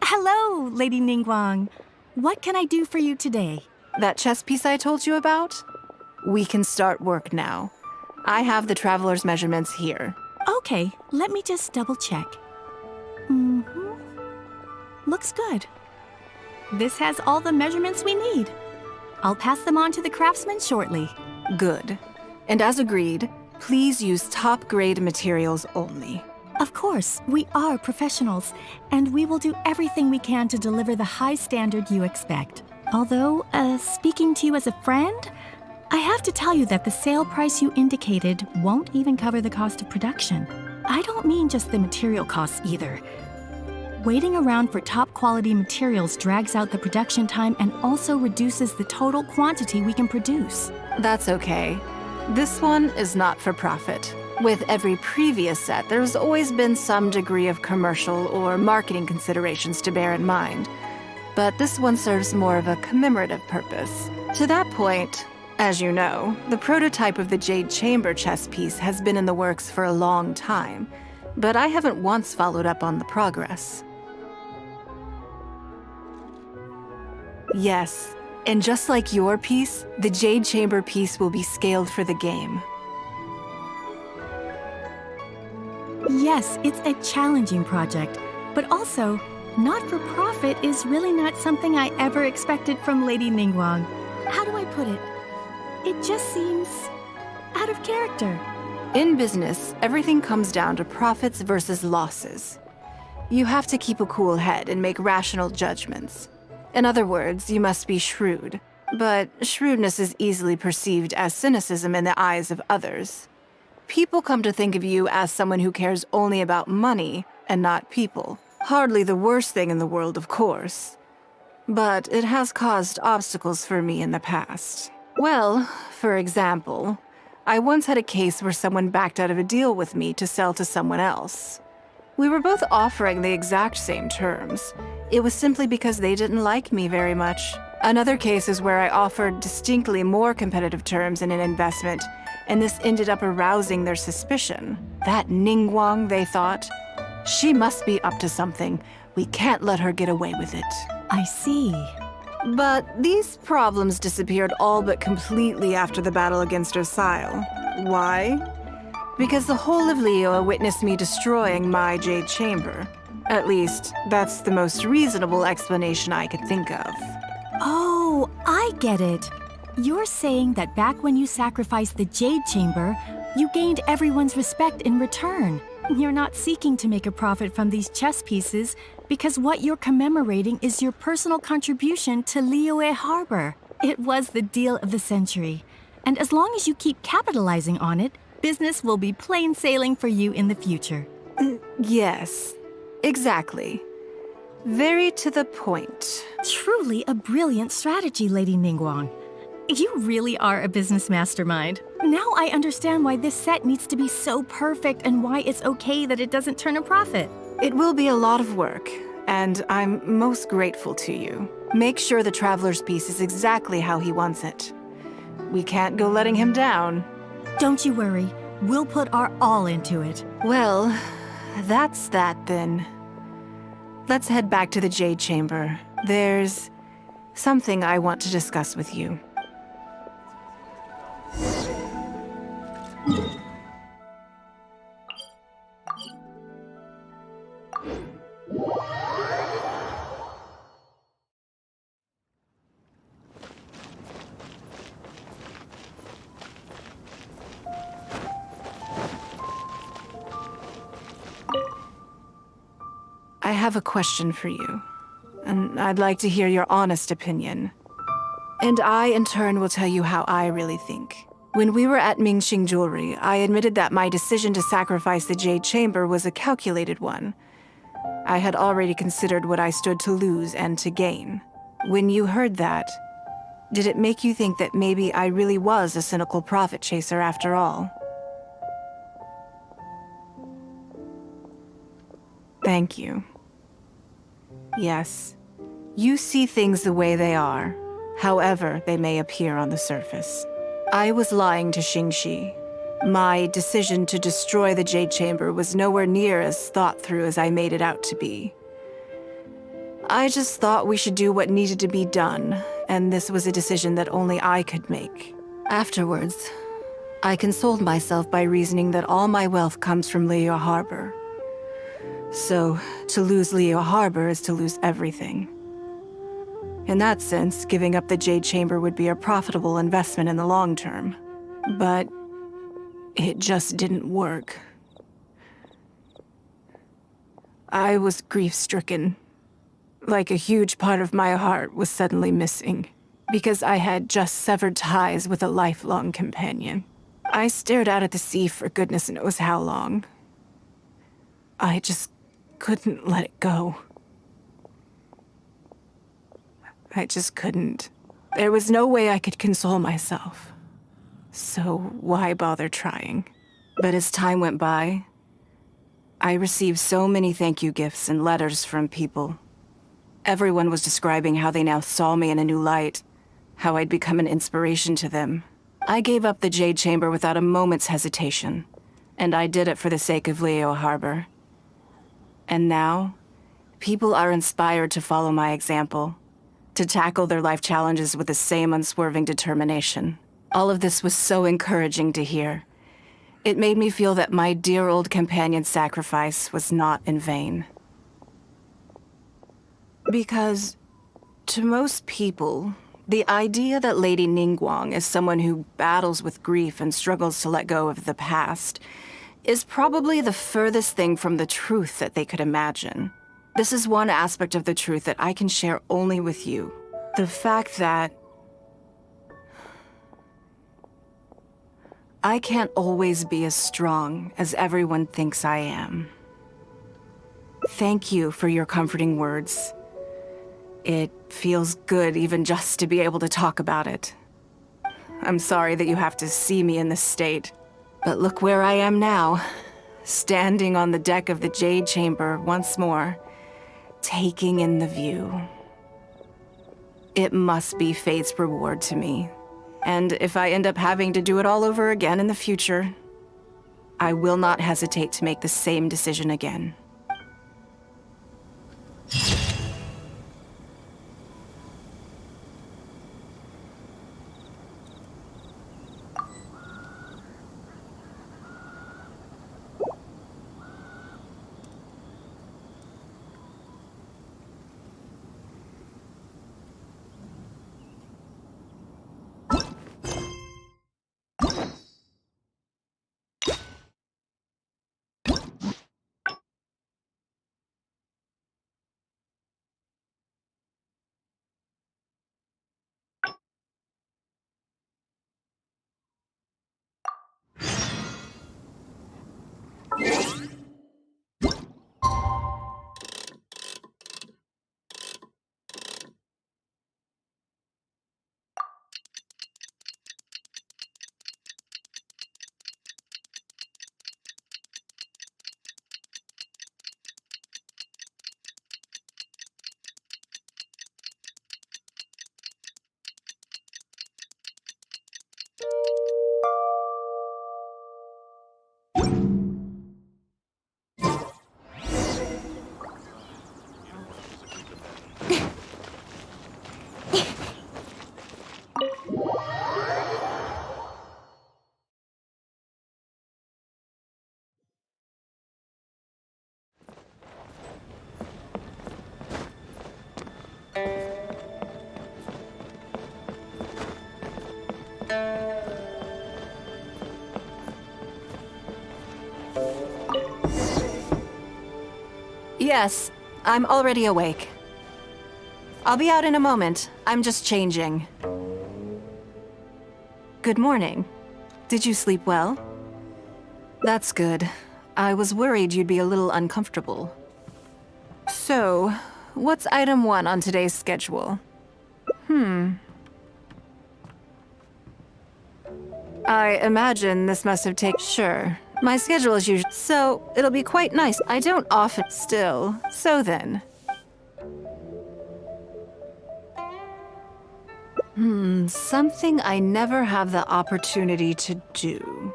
Hello, Lady Ningguang. What can I do for you today?
That chess piece I told you about? We can start work now. I have the traveler's measurements here.
Okay, let me just double check. Looks good. This has all the measurements we need. I'll pass them on to the craftsman shortly.
Good. And as agreed, please use top-grade materials only.
Of course, we are professionals, and we will do everything we can to deliver the high standard you expect. Although, speaking to you as a friend, I have to tell you that the sale price you indicated won't even cover the cost of production. I don't mean just the material costs either. Waiting around for top-quality materials drags out the production time and also reduces the total quantity we can produce.
That's okay. This one is not for profit. With every previous set, there's always been some degree of commercial or marketing considerations to bear in mind. But this one serves more of a commemorative purpose. To that point, as you know, the prototype of the Jade Chamber chess piece has been in the works for a long time, but I haven't once followed up on the progress. Yes, and just like your piece, the Jade Chamber piece will be scaled for the game.
Yes, it's a challenging project, but also, not-for-profit is really not something I ever expected from Lady Ningguang. How do I put it? It just seems out of character.
In business, everything comes down to profits versus losses. You have to keep a cool head and make rational judgments. In other words, you must be shrewd. But shrewdness is easily perceived as cynicism in the eyes of others. People come to think of you as someone who cares only about money and not people. Hardly the worst thing in the world, of course. But it has caused obstacles for me in the past. Well, for example, I once had a case where someone backed out of a deal with me to sell to someone else. We were both offering the exact same terms. It was simply because they didn't like me very much. Another case is where I offered distinctly more competitive terms in an investment, and this ended up arousing their suspicion. That Ningguang, they thought. She must be up to something. We can't let her get away with it.
I see.
But these problems disappeared all but completely after the battle against Ersail. Why? Because the whole of Liyue witnessed me destroying my Jade Chamber. At least, that's the most reasonable explanation I could think of.
Oh, I get it. You're saying that back when you sacrificed the Jade Chamber, you gained everyone's respect in return. You're not seeking to make a profit from these chess pieces because what you're commemorating is your personal contribution to Liyue Harbor. It was the deal of the century. And as long as you keep capitalizing on it, business will be plain sailing for you in the future.
Yes, exactly. Very to the point.
Truly a brilliant strategy, Lady Ningguang. You really are a business mastermind. Now I understand why this set needs to be so perfect and why it's okay that it doesn't turn a profit.
It will be a lot of work, and I'm most grateful to you. Make sure the Traveler's piece is exactly how he wants it. We can't go letting him down.
Don't you worry. We'll put our all into it.
Well, that's that then. Let's head back to the Jade Chamber. There's something I want to discuss with you. I have a question for you, and I'd like to hear your honest opinion. And I, in turn, will tell you how I really think. When we were at Mingxing Jewelry, I admitted that my decision to sacrifice the Jade Chamber was a calculated one. I had already considered what I stood to lose and to gain. When you heard that, did it make you think that maybe I really was a cynical profit chaser after all? Thank you. Yes, you see things the way they are, however they may appear on the surface. I was lying to Xingxi. My decision to destroy the Jade Chamber was nowhere near as thought through as I made it out to be. I just thought we should do what needed to be done, and this was a decision that only I could make. Afterwards, I consoled myself by reasoning that all my wealth comes from Leo Harbor. So, to lose Leo Harbor is to lose everything. In that sense, giving up the Jade Chamber would be a profitable investment in the long term. But it just didn't work. I was grief-stricken. Like a huge part of my heart was suddenly missing, because I had just severed ties with a lifelong companion. I stared out at the sea for goodness knows how long. I just couldn't let it go. I just couldn't. There was no way I could console myself. So why bother trying? But as time went by, I received so many thank you gifts and letters from people. Everyone was describing how they now saw me in a new light, how I'd become an inspiration to them. I gave up the Jade Chamber without a moment's hesitation, and I did it for the sake of Leo Harbor. And now, people are inspired to follow my example, to tackle their life challenges with the same unswerving determination. All of this was so encouraging to hear. It made me feel that my dear old companion's sacrifice was not in vain. Because, to most people, the idea that Lady Ningguang is someone who battles with grief and struggles to let go of the past is probably the furthest thing from the truth that they could imagine. This is one aspect of the truth that I can share only with you. The fact that I can't always be as strong as everyone thinks I am. Thank you for your comforting words. It feels good even just to be able to talk about it. I'm sorry that you have to see me in this state. But look where I am now, standing on the deck of the Jade Chamber once more, taking in the view. It must be fate's reward to me. And if I end up having to do it all over again in the future, I will not hesitate to make the same decision again. Yes, I'm already awake. I'll be out in a moment. I'm just changing. Good morning. Did you sleep well? That's good. I was worried you'd be a little uncomfortable. So, what's item 1 on today's schedule? I imagine this must have taken... Sure. My schedule is usually... So, it'll be quite nice. I don't often... Still. So then. Something I never have the opportunity to do.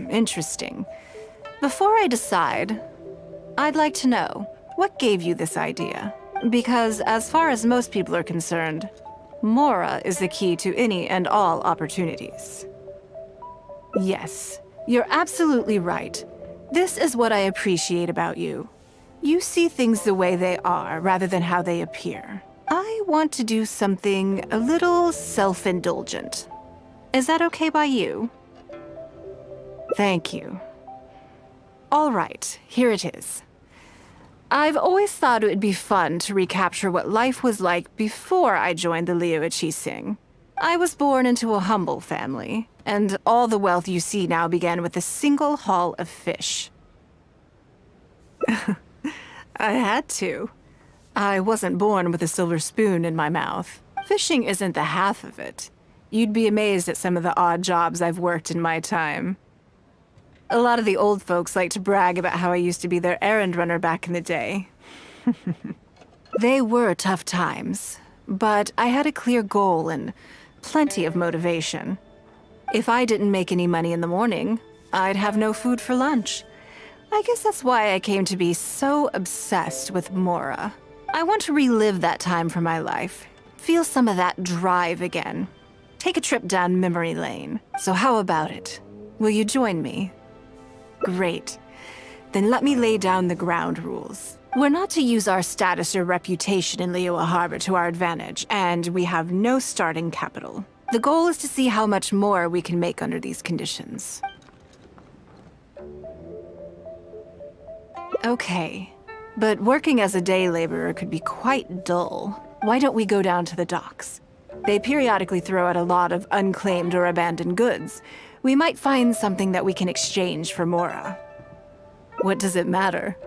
Interesting. Before I decide, I'd like to know, what gave you this idea? Because as far as most people are concerned, Mora is the key to any and all opportunities. Yes, you're absolutely right. This is what I appreciate about you. You see things the way they are rather than how they appear. I want to do something a little self-indulgent. Is that okay by you? Thank you. All right, here it is. I've always thought it would be fun to recapture what life was like before I joined the Liu-Qixing. I was born into a humble family, and all the wealth you see now began with a single haul of fish. I had to. I wasn't born with a silver spoon in my mouth. Fishing isn't the half of it. You'd be amazed at some of the odd jobs I've worked in my time. A lot of the old folks like to brag about how I used to be their errand runner back in the day. They were tough times, but I had a clear goal and plenty of motivation. If I didn't make any money in the morning, I'd have no food for lunch. I guess that's why I came to be so obsessed with Mora. I want to relive that time for my life, feel some of that drive again. Take a trip down memory lane. So how about it? Will you join me? Great. Then let me lay down the ground rules. We're not to use our status or reputation in Liyue Harbor to our advantage, and we have no starting capital. The goal is to see how much more we can make under these conditions. Okay, but working as a day laborer could be quite dull. Why don't we go down to the docks? They periodically throw out a lot of unclaimed or abandoned goods. We might find something that we can exchange for Mora. What does it matter?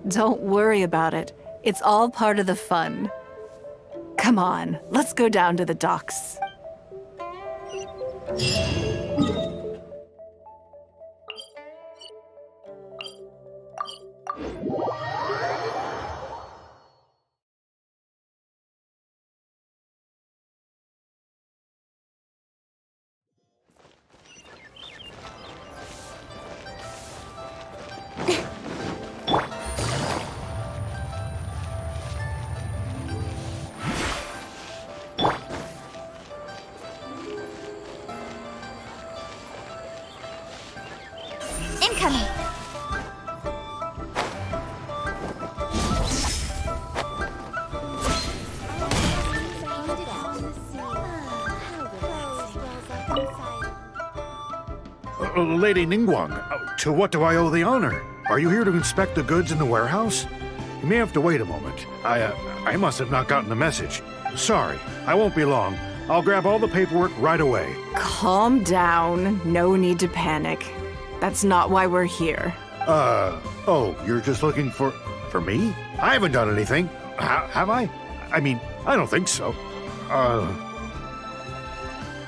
Don't worry about it. It's all part of the fun. Come on, let's go down to the docks.
Incoming!
Lady Ningguang, to what do I owe the honor? Are you here to inspect the goods in the warehouse? You may have to wait a moment. I must have not gotten the message. Sorry, I won't be long. I'll grab all the paperwork right away.
Calm down. No need to panic. That's not why we're here.
Oh, you're just looking for me? I haven't done anything. Have I? I mean, I don't think so.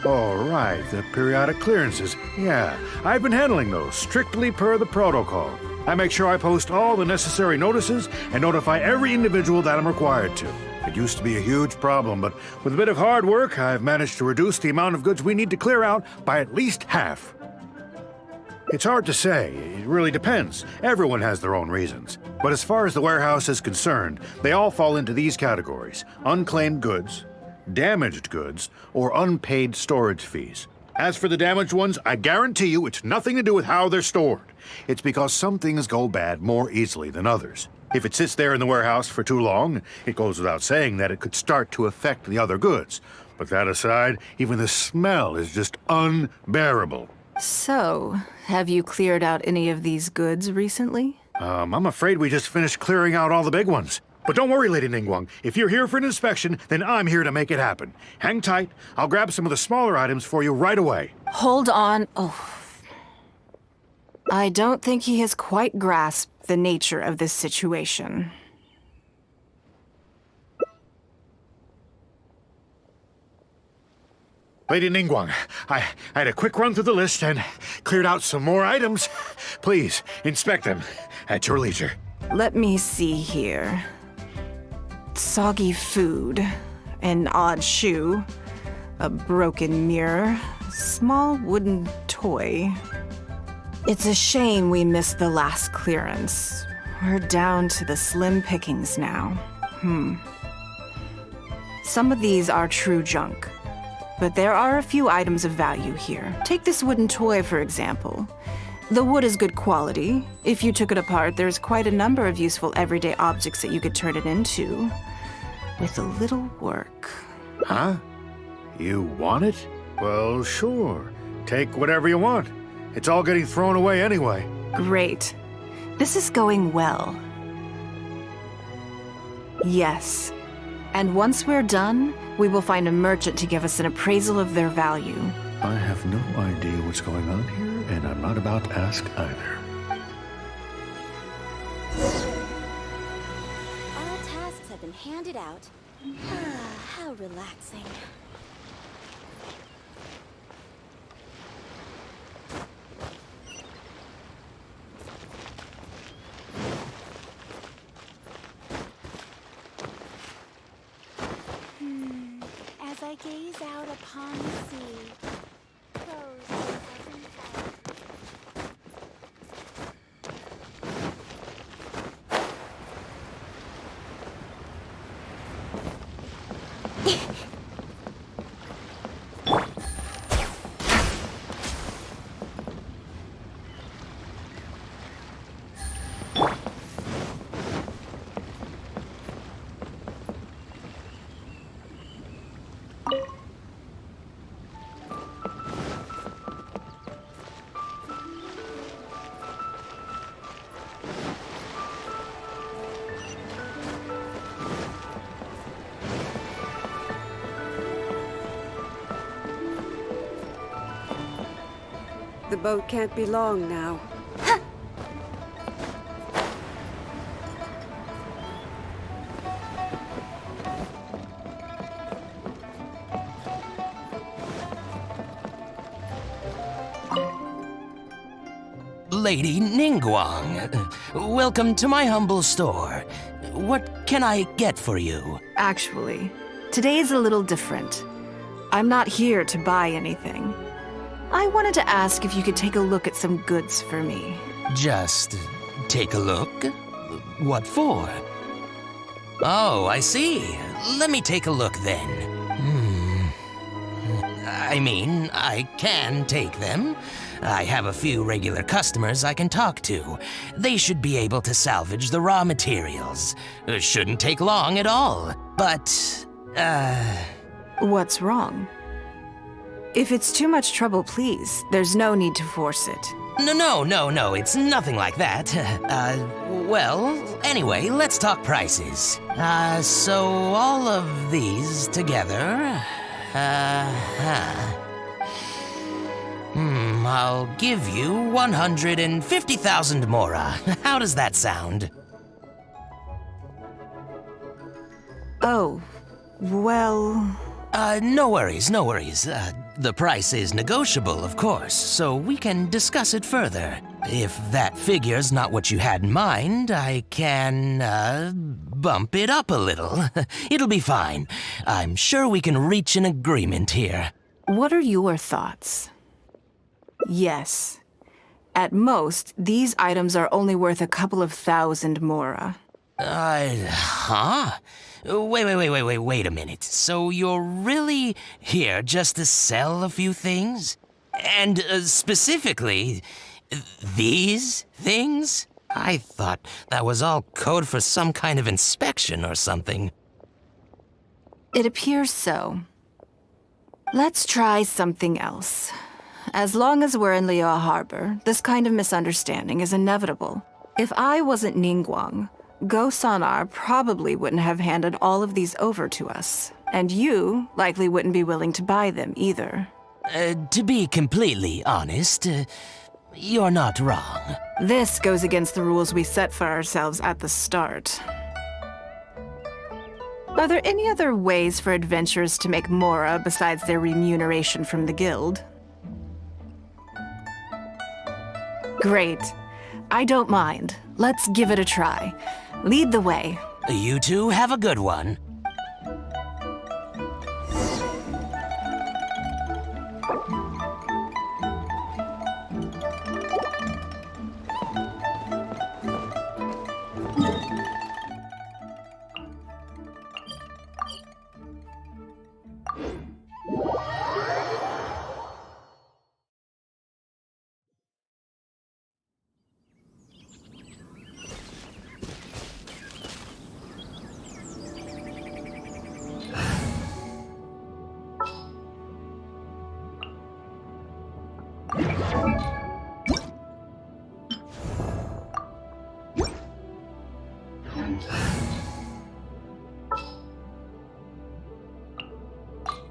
All right, the periodic clearances. Yeah, I've been handling those, strictly per the protocol. I make sure I post all the necessary notices and notify every individual that I'm required to. It used to be a huge problem, but with a bit of hard work, I've managed to reduce the amount of goods we need to clear out by at least half. It's hard to say. It really depends. Everyone has their own reasons. But as far as the warehouse is concerned, they all fall into these categories: unclaimed goods, damaged goods, or unpaid storage fees. As for the damaged ones, I guarantee you it's nothing to do with how they're stored. It's because some things go bad more easily than others. If it sits there in the warehouse for too long, it goes without saying that it could start to affect the other goods. But that aside, even the smell is just unbearable.
So, have you cleared out any of these goods recently?
I'm afraid we just finished clearing out all the big ones. But don't worry, Lady Ningguang. If you're here for an inspection, then I'm here to make it happen. Hang tight. I'll grab some of the smaller items for you right away.
Hold on. Oh. I don't think he has quite grasped the nature of this situation.
Lady Ningguang, I had a quick run through the list and cleared out some more items. Please, inspect them at your leisure.
Let me see here. Soggy food, an odd shoe, a broken mirror, small wooden toy. It's a shame we missed the last clearance. We're down to the slim pickings now. Some of these are true junk, but there are a few items of value here. Take this wooden toy, for example. The wood is good quality. If you took it apart, there's quite a number of useful everyday objects that you could turn it into, with a little work.
Huh? You want it? Well, sure. Take whatever you want. It's all getting thrown away anyway.
Great. This is going well. Yes. And once we're done, we will find a merchant to give us an appraisal of their value.
I have no idea what's going on here, and I'm not about to ask either.
All tasks have been handed out. How relaxing. As I gaze out upon the sea, close my open
The boat can't be long now.
Lady Ningguang, welcome to my humble store. What can I get for you?
Actually, today is a little different. I'm not here to buy anything. I wanted to ask if you could take a look at some goods for me.
Just take a look? What for? Oh, I see. Let me take a look then. I mean, I can take them. I have a few regular customers I can talk to. They should be able to salvage the raw materials. Shouldn't take long at all. But,
What's wrong? If it's too much trouble, please, there's no need to force it.
No, it's nothing like that. Well, anyway, let's talk prices. So all of these together, I'll give you 150,000 mora. How does that sound?
Oh, well...
No worries. The price is negotiable, of course, so we can discuss it further. If that figure's not what you had in mind, I can, bump it up a little. It'll be fine. I'm sure we can reach an agreement here.
What are your thoughts? Yes. At most, these items are only worth a couple of thousand mora.
Huh? Wait a minute. So you're really here just to sell a few things? And specifically, these things? I thought that was all code for some kind of inspection or something.
It appears so. Let's try something else. As long as we're in Liyue Harbor, this kind of misunderstanding is inevitable. If I wasn't Ningguang, Go Sonar probably wouldn't have handed all of these over to us. And you likely wouldn't be willing to buy them either.
To be completely honest, you're not wrong.
This goes against the rules we set for ourselves at the start. Are there any other ways for adventurers to make Mora besides their remuneration from the guild? Great. I don't mind. Let's give it a try. Lead the way.
You two have a good one.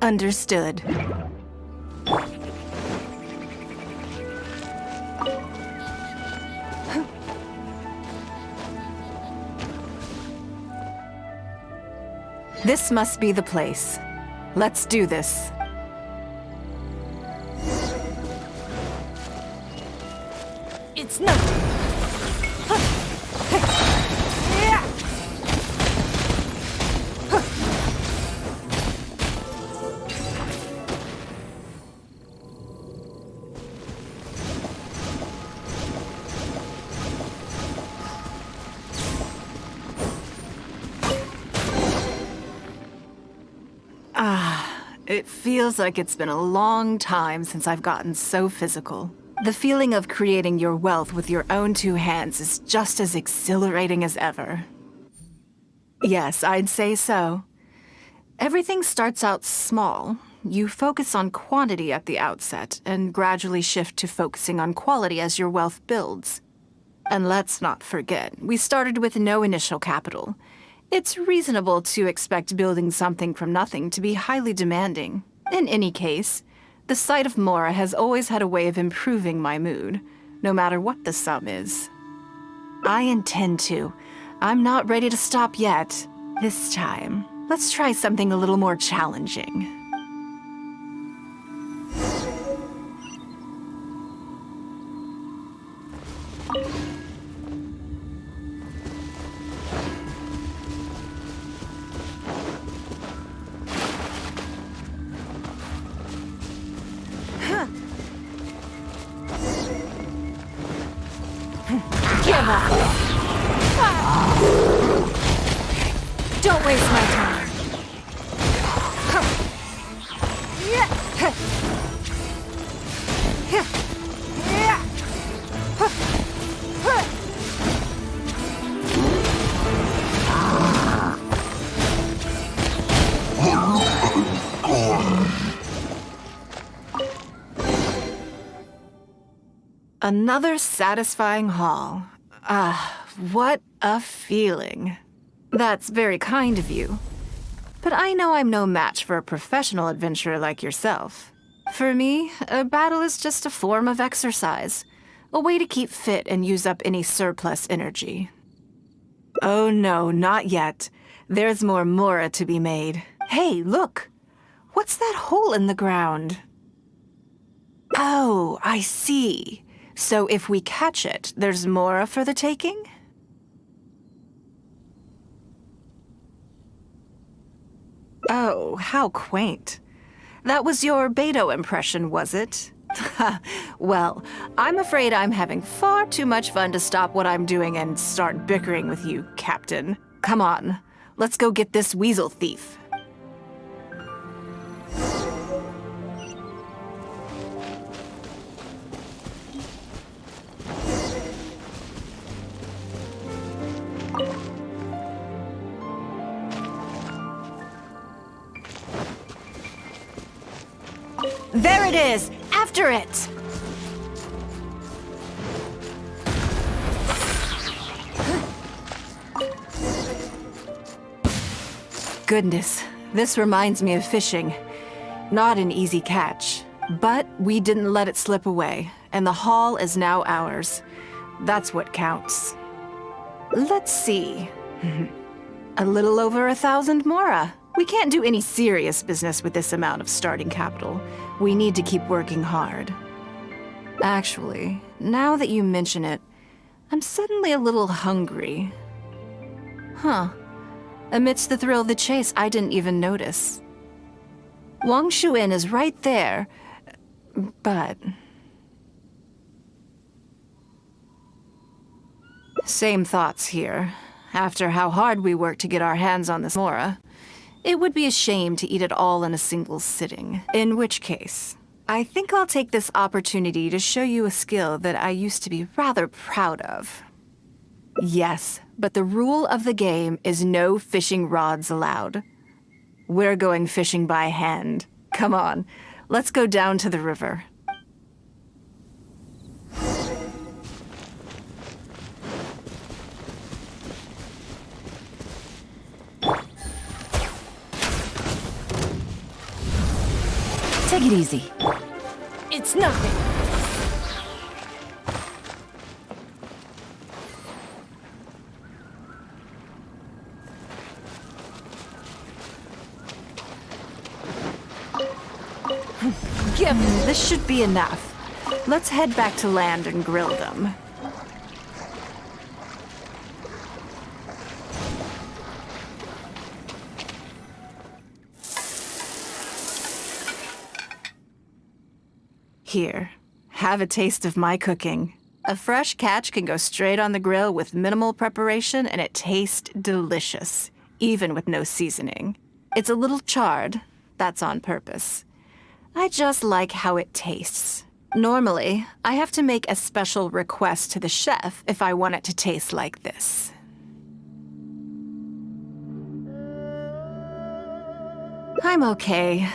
Understood. This must be the place. Let's do this.
It's nothing.
It feels like it's been a long time since I've gotten so physical. The feeling of creating your wealth with your own two hands is just as exhilarating as ever. Yes, I'd say so. Everything starts out small. You focus on quantity at the outset, and gradually shift to focusing on quality as your wealth builds. And let's not forget, we started with no initial capital. It's reasonable to expect building something from nothing to be highly demanding. In any case, the sight of Mora has always had a way of improving my mood, no matter what the sum is. I intend to. I'm not ready to stop yet. This time, let's try something a little more challenging.
Give up. Don't waste my time.
Another satisfying haul. Ah, what a feeling. That's very kind of you. But I know I'm no match for a professional adventurer like yourself. For me, a battle is just a form of exercise, a way to keep fit and use up any surplus energy. Oh no, not yet. There's more Mora to be made. Hey, look! What's that hole in the ground? Oh, I see. So if we catch it, there's Mora for the taking? Oh, how quaint. That was your Beto impression, was it? Well, I'm afraid I'm having far too much fun to stop what I'm doing and start bickering with you, Captain. Come on, let's go get this weasel thief. There it is! After it! goodness. This reminds me of fishing. Not an easy catch. But we didn't let it slip away, and the haul is now ours. That's what counts. Let's see. A little over 1,000 mora. We can't do any serious business with this amount of starting capital. We need to keep working hard. Actually, now that you mention it, I'm suddenly a little hungry. Huh. Amidst the thrill of the chase, I didn't even notice. Wangshu Inn is right there, but... Same thoughts here. After how hard we worked to get our hands on this mora, it would be a shame to eat it all in a single sitting. In which case, I think I'll take this opportunity to show you a skill that I used to be rather proud of. Yes, but the rule of the game is no fishing rods allowed. We're going fishing by hand. Come on, let's go down to the river.
Take it easy.
It's nothing.
This should be enough. Let's head back to land and grill them. Here, have a taste of my cooking. A fresh catch can go straight on the grill with minimal preparation and it tastes delicious, even with no seasoning. It's a little charred, that's on purpose. I just like how it tastes. Normally, I have to make a special request to the chef if I want it to taste like this. I'm okay.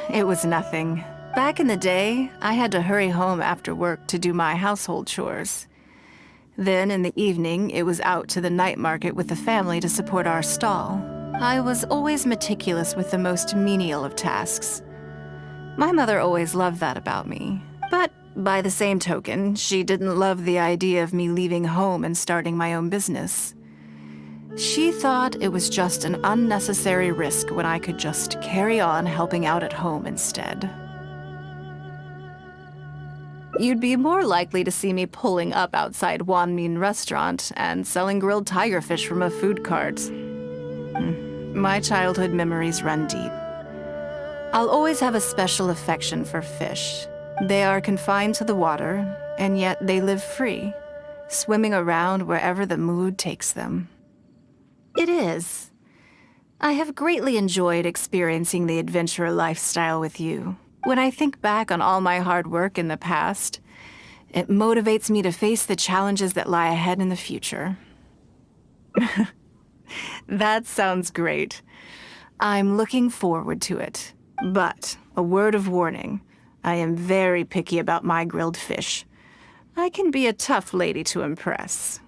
It was nothing. Back in the day, I had to hurry home after work to do my household chores. Then, in the evening, it was out to the night market with the family to support our stall. I was always meticulous with the most menial of tasks. My mother always loved that about me. But by the same token, she didn't love the idea of me leaving home and starting my own business. She thought it was just an unnecessary risk when I could just carry on helping out at home instead. You'd be more likely to see me pulling up outside Wanmin Restaurant and selling grilled tigerfish from a food cart. My childhood memories run deep. I'll always have a special affection for fish. They are confined to the water, and yet they live free, swimming around wherever the mood takes them. It is. I have greatly enjoyed experiencing the adventurer lifestyle with you. When I think back on all my hard work in the past, it motivates me to face the challenges that lie ahead in the future. That sounds great. I'm looking forward to it. But, a word of warning, I am very picky about my grilled fish. I can be a tough lady to impress.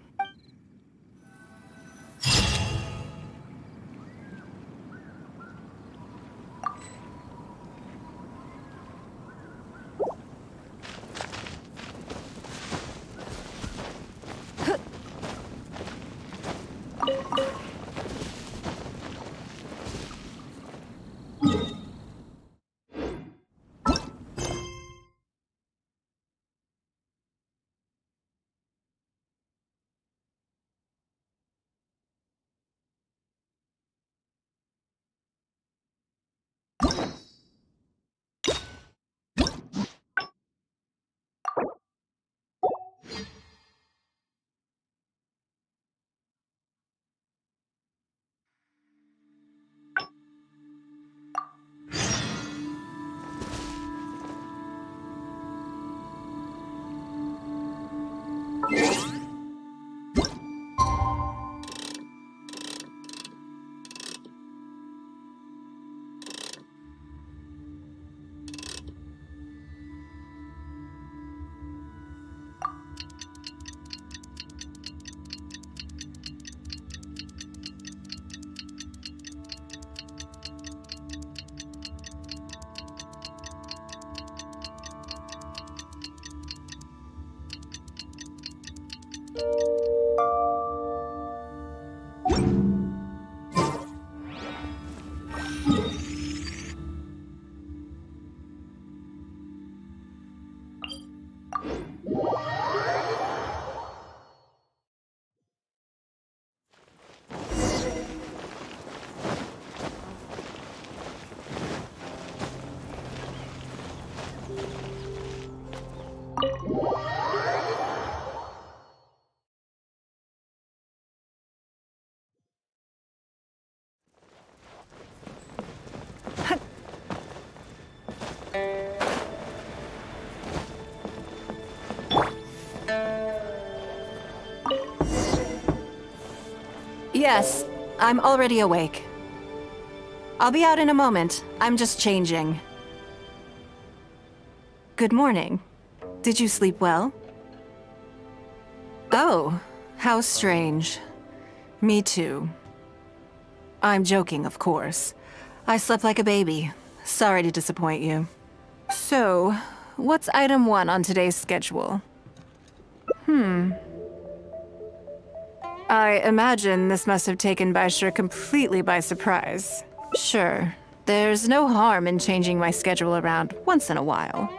Yes, I'm already awake. I'll be out in a moment. I'm just changing. Good morning. Did you sleep well? Oh, how strange. Me too. I'm joking, of course. I slept like a baby. Sorry to disappoint you. So, what's item 1 on today's schedule? I imagine this must have taken Baishir completely by surprise. Sure, there's no harm in changing my schedule around once in a while.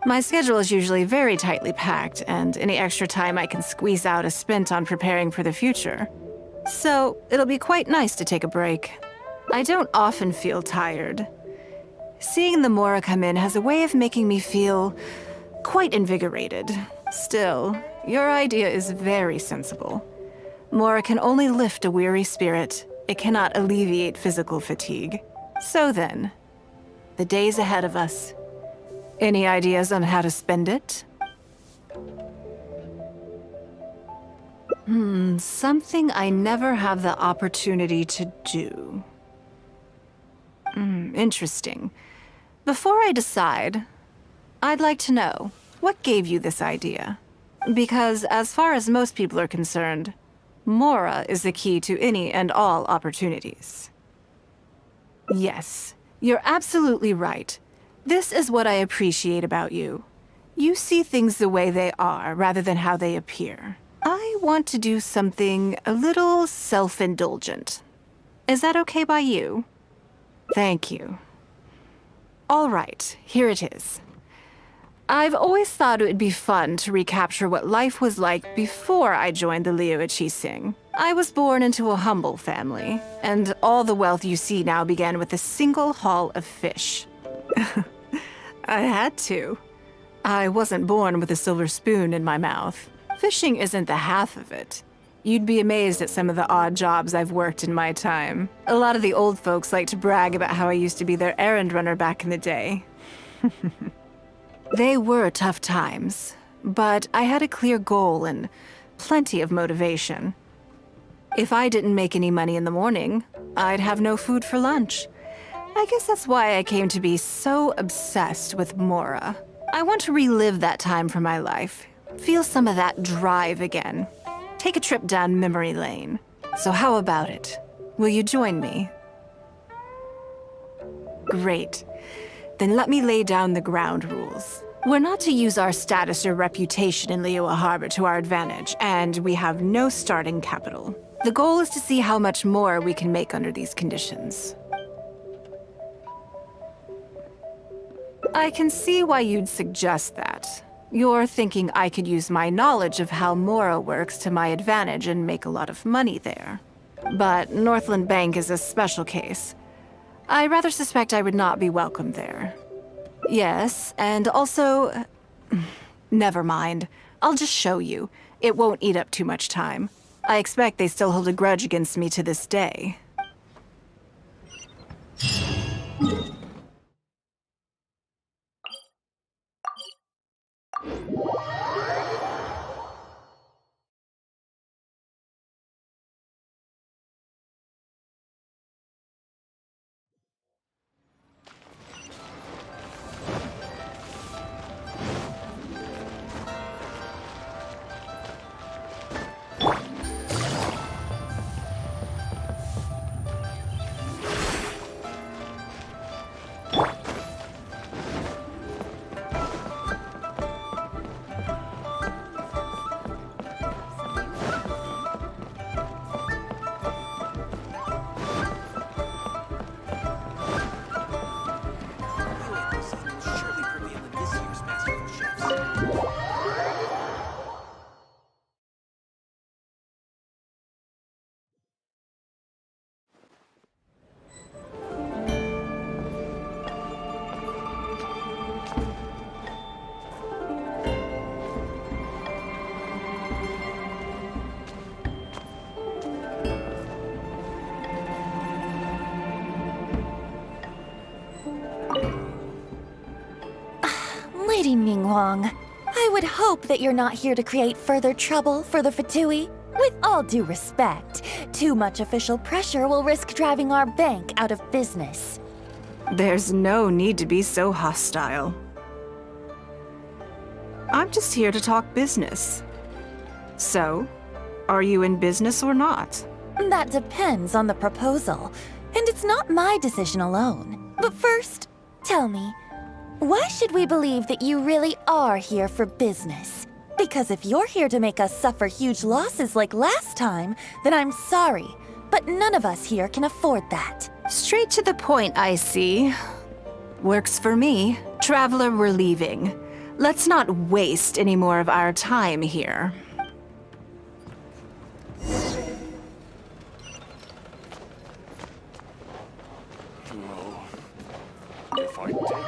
My schedule is usually very tightly packed, and any extra time I can squeeze out is spent on preparing for the future. So, it'll be quite nice to take a break. I don't often feel tired. Seeing the Mora come in has a way of making me feel quite invigorated. Still, your idea is very sensible. Mora can only lift a weary spirit. It cannot alleviate physical fatigue. So then, the days ahead of us. Any ideas on how to spend it? Something I never have the opportunity to do. Interesting. Before I decide, I'd like to know, what gave you this idea? Because as far as most people are concerned, Mora is the key to any and all opportunities. Yes, you're absolutely right. This is what I appreciate about you. You see things the way they are, rather than how they appear. I want to do something a little self-indulgent. Is that okay by you? Thank you. All right, here it is. I've always thought it would be fun to recapture what life was like before I joined the Liu Qixing. I was born into a humble family, and all the wealth you see now began with a single haul of fish. I had to. I wasn't born with a silver spoon in my mouth. Fishing isn't the half of it. You'd be amazed at some of the odd jobs I've worked in my time. A lot of the old folks like to brag about how I used to be their errand runner back in the day. They were tough times, but I had a clear goal and plenty of motivation. If I didn't make any money in the morning, I'd have no food for lunch. I guess that's why I came to be so obsessed with Mora. I want to relive that time for my life, feel some of that drive again, take a trip down memory lane. So how about it? Will you join me? Great. Then let me lay down the ground rules. We're not to use our status or reputation in Liyue Harbor to our advantage, and we have no starting capital. The goal is to see how much more we can make under these conditions. I can see why you'd suggest that. You're thinking I could use my knowledge of how Mora works to my advantage and make a lot of money there. But Northland Bank is a special case. I rather suspect I would not be welcome there. Yes, and also... Never mind. I'll just show you. It won't eat up too much time. I expect they still hold a grudge against me to this day.
Lady Ningguang, I would hope that you're not here to create further trouble for the Fatui. With all due respect, too much official pressure will risk driving our bank out of business.
There's no need to be so hostile. I'm just here to talk business. So, are you in business or not?
That depends on the proposal, and it's not my decision alone. But first, tell me, why should we believe that you really are here for business? Because if you're here to make us suffer huge losses like last time, then I'm sorry, but none of us here can afford that.
Straight to the point, I see. Works for me. Traveler, we're leaving. Let's not waste any more of our time here.
If I take...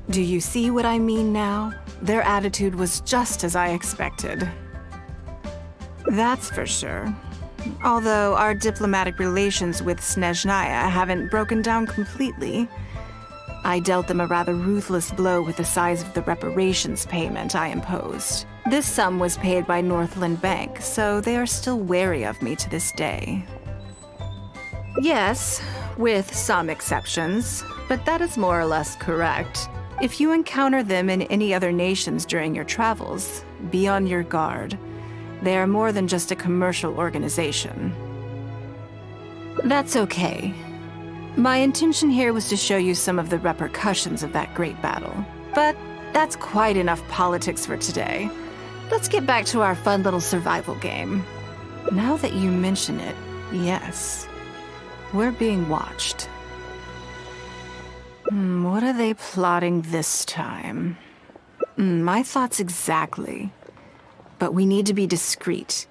Do you see what I mean now? Their attitude was just as I expected. That's for sure. Although our diplomatic relations with Snezhnaya haven't broken down completely. I dealt them a rather ruthless blow with the size of the reparations payment I imposed. This sum was paid by Northland Bank, so they are still wary of me to this day. Yes, with some exceptions, but that is more or less correct. If you encounter them in any other nations during your travels, be on your guard. They are more than just a commercial organization. That's okay. My intention here was to show you some of the repercussions of that great battle. But that's quite enough politics for today. Let's get back to our fun little survival game. Now that you mention it, yes. We're being watched. What are they plotting this time? My thoughts exactly. But we need to be discreet.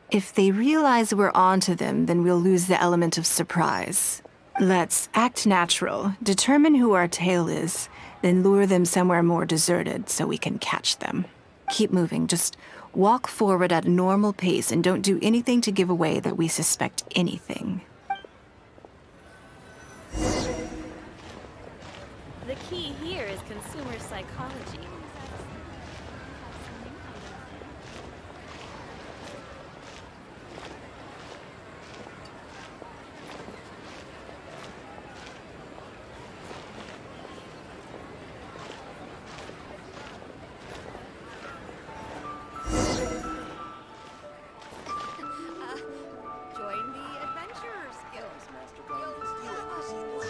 If they realize we're onto them, then we'll lose the element of surprise. Let's act natural, determine who our tail is, then lure them somewhere more deserted so we can catch them. Keep moving, just walk forward at a normal pace and don't do anything to give away that we suspect anything.
The key here is consumer psychology.
Join the Adventurers Guild. Master Blend.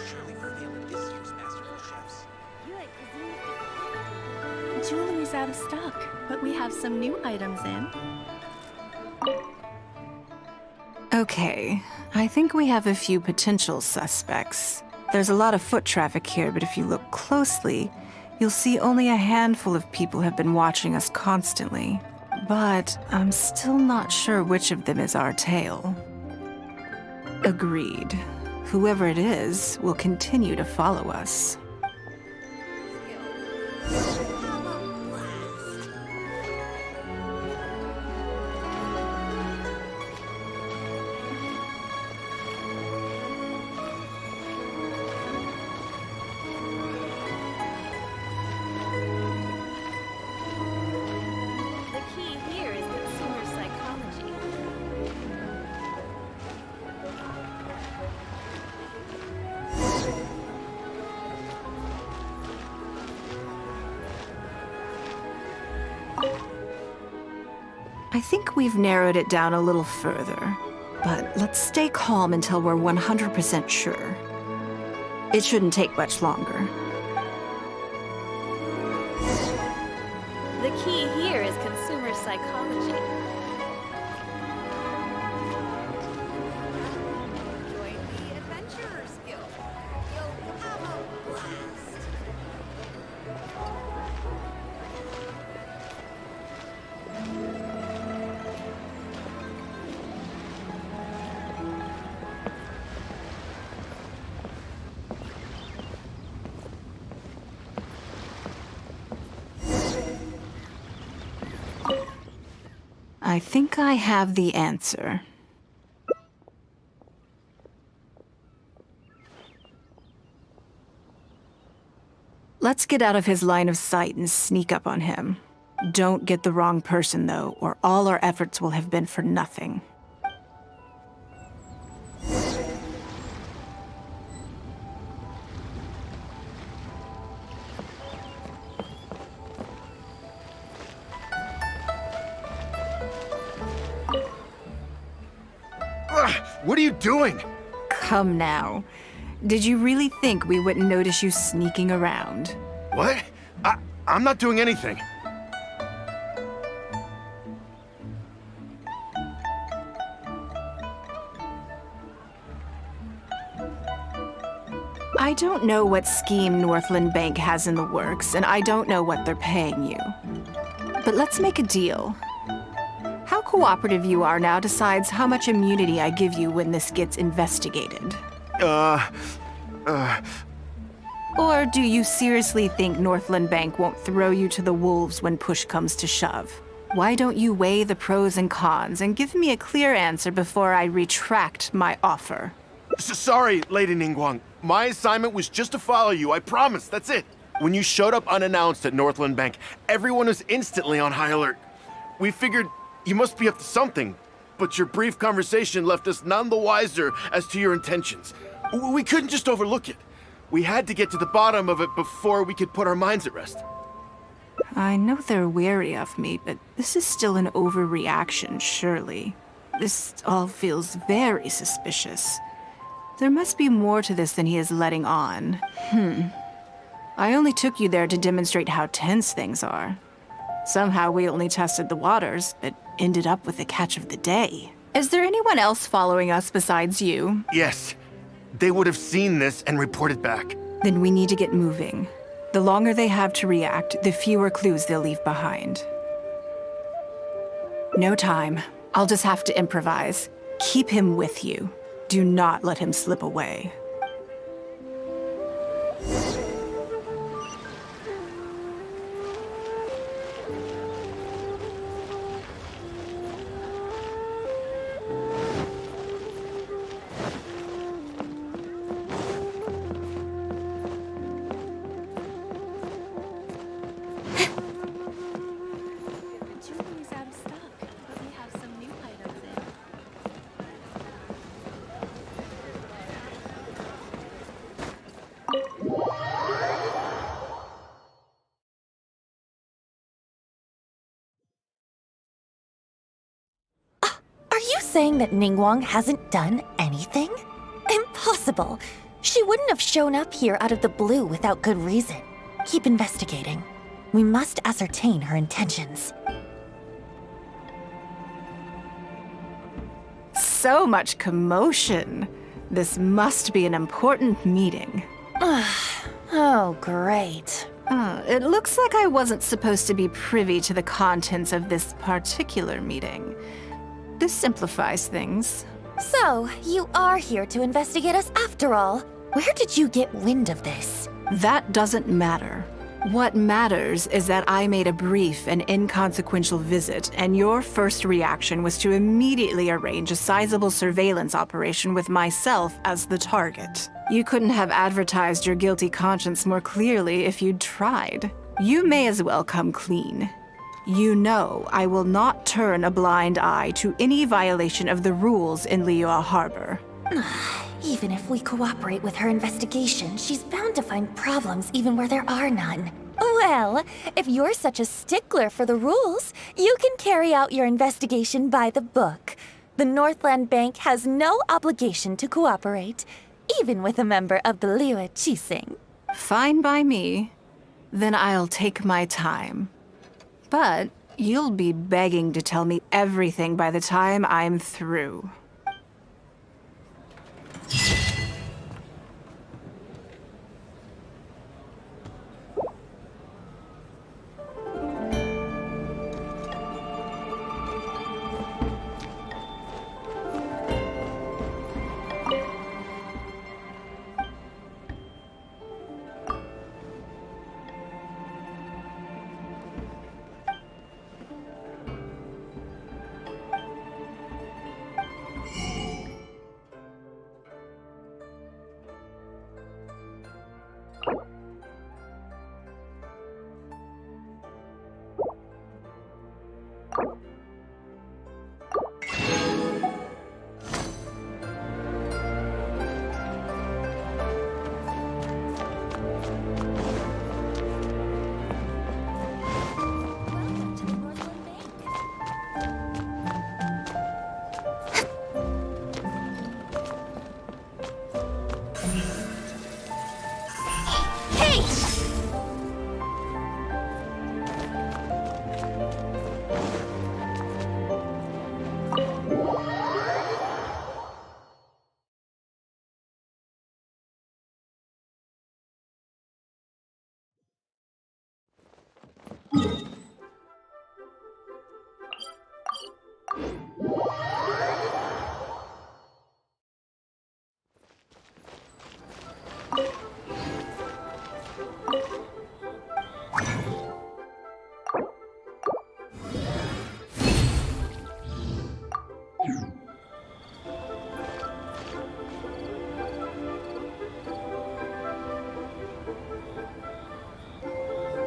Surely reveal this year's masterful chefs.
Jewelry's out of stock, but we have some new items in.
Okay, I think we have a few potential suspects. There's a lot of foot traffic here, but if you look closely, you'll see only a handful of people have been watching us constantly. But I'm still not sure which of them is our tail. Agreed. Whoever it is will continue to follow us.
The key here is consumer psychology.
I think we've narrowed it down a little further, but let's stay calm until we're 100% sure. It shouldn't take much longer.
The key here is consumer psychology. Join the Adventurers Guild. You'll have a blast.
I think I have the answer. Let's get out of his line of sight and sneak up on him. Don't get the wrong person, though, or all our efforts will have been for nothing.
What are you doing?
Come now. Did you really think we wouldn't notice you sneaking around?
What? I'm not doing anything.
I don't know what scheme Northland Bank has in the works, and I don't know what they're paying you. But let's make a deal. How cooperative you are now decides how much immunity I give you when this gets investigated. Or do you seriously think Northland Bank won't throw you to the wolves when push comes to shove? Why don't you weigh the pros and cons and give me a clear answer before I retract my offer?
Sorry, Lady Ningguang. My assignment was just to follow you, I promise, that's it. When you showed up unannounced at Northland Bank, everyone was instantly on high alert. We figured you must be up to something, but your brief conversation left us none the wiser as to your intentions. We couldn't just overlook it. We had to get to the bottom of it before we could put our minds at rest.
I know they're wary of me, but this is still an overreaction, surely. This all feels very suspicious. There must be more to this than he is letting on. I only took you there to demonstrate how tense things are. Somehow we only tested the waters, but ended up with the catch of the day. Is there anyone else following us besides you?
Yes. They would have seen this and reported back.
Then we need to get moving. The longer they have to react, the fewer clues they'll leave behind. No time. I'll just have to improvise. Keep him with you. Do not let him slip away.
Are you saying that Ningguang hasn't done anything? Impossible! She wouldn't have shown up here out of the blue without good reason. Keep investigating. We must ascertain her intentions.
So much commotion. This must be an important meeting.
Oh, great.
It looks like I wasn't supposed to be privy to the contents of this particular meeting. This simplifies things.
So, you are here to investigate us after all. Where did you get wind of this?
That doesn't matter. What matters is that I made a brief and inconsequential visit, and your first reaction was to immediately arrange a sizable surveillance operation with myself as the target. You couldn't have advertised your guilty conscience more clearly if you'd tried. You may as well come clean. You know I will not turn a blind eye to any violation of the rules in Liyue Harbor.
Even if we cooperate with her investigation, she's bound to find problems even where there are none. Well, if you're such a stickler for the rules, you can carry out your investigation by the book. The Northland Bank has no obligation to cooperate, even with a member of the Liyue Qixing.
Fine by me. Then I'll take my time. But you'll be begging to tell me everything by the time I'm through.